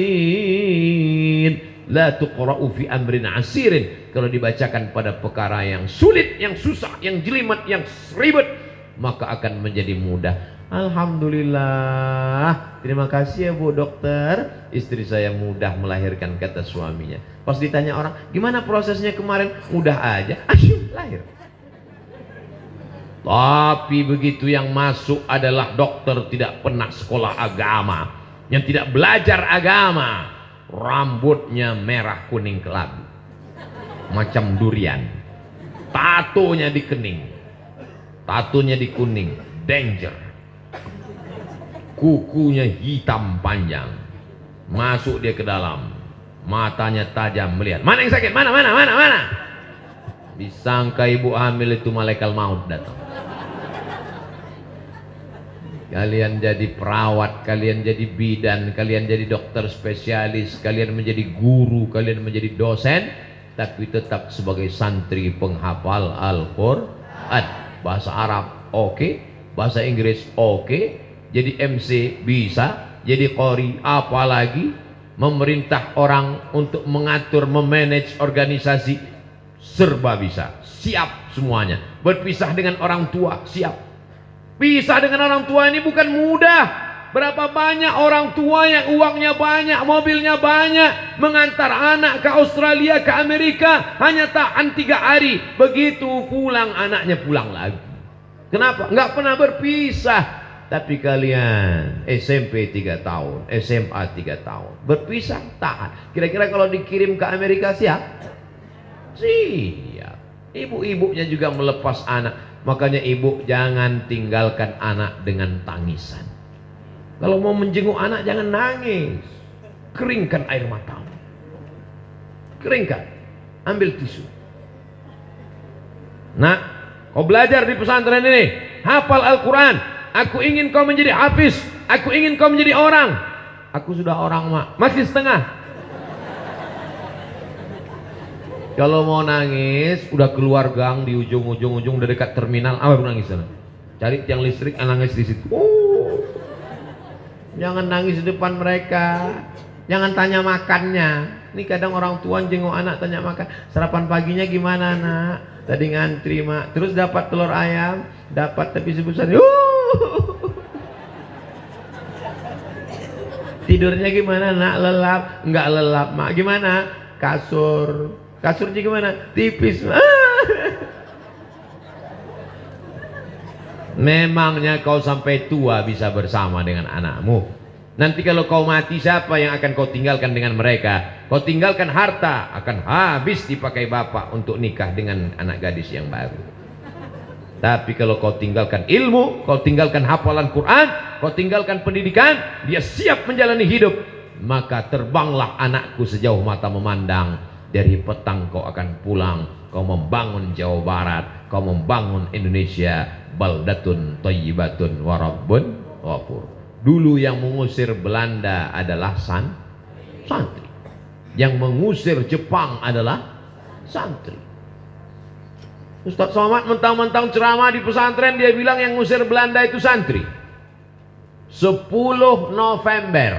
la tuqra'u fi amrin asirin. Kalau dibacakan pada perkara yang sulit, yang susah, yang jelimet, yang ribet, maka akan menjadi mudah. Alhamdulillah, terima kasih ya bu dokter, istri saya mudah melahirkan, kata suaminya. Pas ditanya orang, gimana prosesnya kemarin? Mudah aja, asyik lahir. Tapi begitu yang masuk adalah dokter tidak pernah sekolah agama, yang tidak belajar agama, rambutnya merah kuning kelabu macam durian, tatonya di kening, tatonya di kuning, danger, kukunya hitam panjang, masuk dia ke dalam, matanya tajam melihat, mana yang sakit, mana. Disangka ibu hamil itu malaikat maut datang. Kalian jadi perawat, kalian jadi bidan, kalian jadi dokter spesialis, kalian menjadi guru, kalian menjadi dosen, tapi tetap sebagai santri penghafal Al-Quran. Bahasa Arab oke, bahasa Inggris oke, jadi MC bisa, jadi qori, apalagi memerintah orang untuk mengatur, memanage organisasi, serba bisa, siap semuanya. Berpisah dengan orang tua, siap. Pisah dengan orang tua ini bukan mudah. Berapa banyak orang tua yang uangnya banyak, mobilnya banyak, mengantar anak ke Australia, ke Amerika, hanya tahan 3 hari. Begitu pulang, anaknya pulang lagi. Kenapa? Nggak pernah berpisah. Tapi kalian SMP 3 tahun, SMA 3 tahun, berpisah tahan. Kira-kira kalau dikirim ke Amerika siap? Siap. Ibu-ibunya juga melepas anak. Makanya ibu jangan tinggalkan anak dengan tangisan. Kalau mau menjenguk anak jangan nangis. Keringkan air matamu. Keringkan. Ambil tisu. Nah, kau belajar di pesantren ini, hafal Al-Quran. Aku ingin kau menjadi hafiz. Aku ingin kau menjadi orang. Aku sudah orang, mak. Masih setengah. Kalau mau nangis, udah keluar gang di ujung udah dekat terminal, baru nangis sana. Cari tiang listrik, nangis di situ. Jangan nangis di depan mereka. Jangan tanya makannya. Ini kadang orang tua jenguk anak tanya makan. Sarapan paginya gimana, nak? Tadi ngantri, mak. Terus dapat telur ayam, dapat tapi sebesar. Tidurnya gimana, nak? Lelap? Enggak lelap, mak. Gimana? Kasur. Kasurnya gimana? Tipis. Memangnya kau sampai tua bisa bersama dengan anakmu. Nanti kalau kau mati, siapa yang akan kau tinggalkan dengan mereka? Kau tinggalkan harta, akan habis dipakai bapak untuk nikah dengan anak gadis yang baru. Tapi kalau kau tinggalkan ilmu, kau tinggalkan hafalan Quran, kau tinggalkan pendidikan, dia siap menjalani hidup. Maka terbanglah anakku sejauh mata memandang. Dari petang kau akan pulang. Kau membangun Jawa Barat, kau membangun Indonesia. Baldatun thayyibatun warabbun ghafur. Dulu yang mengusir Belanda adalah santri. Yang mengusir Jepang adalah santri. Ustaz Somad mentang-mentang ceramah di pesantren, dia bilang yang ngusir Belanda itu santri. 10 November.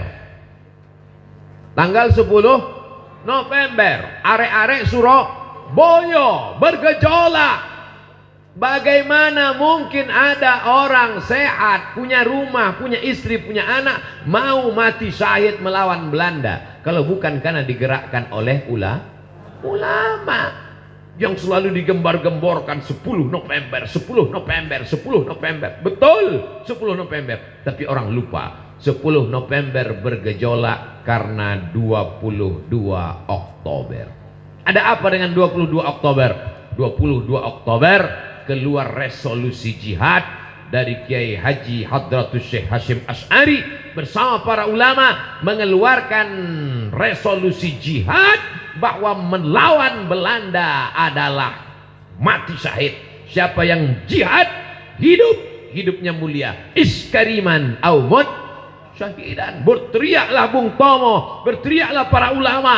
Tanggal 10 November, arek-arek Surabaya bergejolak. Bagaimana mungkin ada orang sehat, punya rumah, punya istri, punya anak, mau mati syahid melawan Belanda? Kalau bukan karena digerakkan oleh ulama yang selalu digembar-gemborkan 10 November, 10 November, 10 November. Betul, 10 November. Tapi orang lupa 10 November bergejolak karena 22 Oktober. Ada apa dengan 22 Oktober? 22 Oktober keluar resolusi jihad dari Kiai Haji Hadratus Syekh Hashim Asy'ari bersama para ulama, mengeluarkan resolusi jihad bahwa melawan Belanda adalah mati syahid. Siapa yang jihad hidupnya mulia. Iskariman au mut syahidan. Berteriaklah Bung Tomo, berteriaklah para ulama,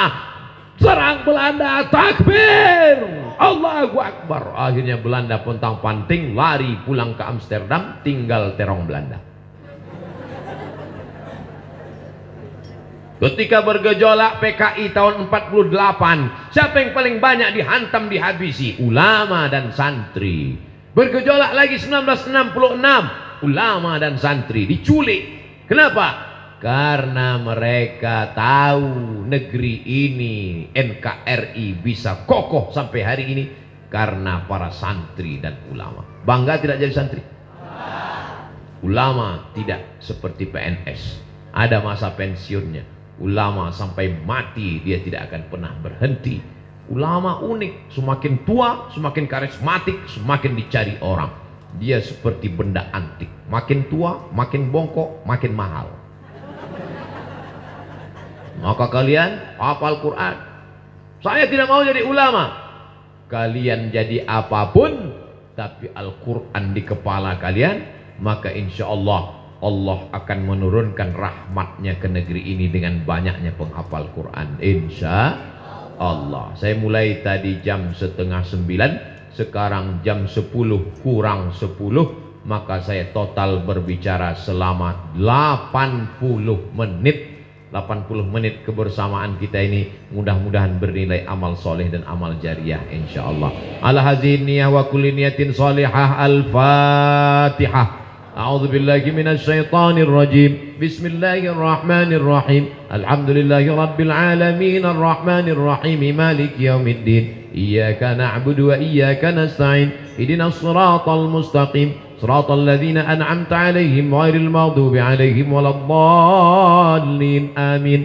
serang Belanda, takbir, Allahu Akbar. Akhirnya Belanda pontang-panting lari pulang ke Amsterdam, tinggal terong Belanda. Ketika bergejolak PKI tahun 48, siapa yang paling banyak dihantam, dihabisi? Ulama dan santri. Bergejolak lagi 1966, ulama dan santri diculik. Kenapa? Karena mereka tahu negeri ini, NKRI bisa kokoh sampai hari ini karena para santri dan ulama. Bangga tidak jadi santri? Ulama tidak seperti PNS, ada masa pensiunnya. Ulama sampai mati dia tidak akan pernah berhenti. Ulama unik, semakin tua semakin karismatik, semakin dicari orang. Dia seperti benda antik, makin tua makin bongkok, makin mahal. Maka kalian hafal Quran. Saya tidak mau jadi ulama. Kalian jadi apapun, tapi Al-Quran di kepala kalian, maka insya Allah Allah akan menurunkan rahmatnya ke negeri ini dengan banyaknya penghafal Quran. Insya Allah. Saya mulai tadi jam 8:30, sekarang jam 10 kurang 10, maka saya total berbicara selama 80 menit 80 menit kebersamaan kita ini mudah-mudahan bernilai amal soleh dan amal jariah insyaallah. Ala hadhihi niyah wa kulli niyatin salihah. Al-Fatihah. A'udzu billahi minasy syaithanir rajim. Bismillahirrahmanirrahim. Alhamdulillahi rabbil alamin arrahmanir rahim maliki yaumiddin. Iyyaka na'budu wa iyyaka nasta'in. Ihdinas siratal mustaqim. Siratal ladzina an'amta 'alaihim ghairil maghdubi 'alaihim waladdallin. Amin.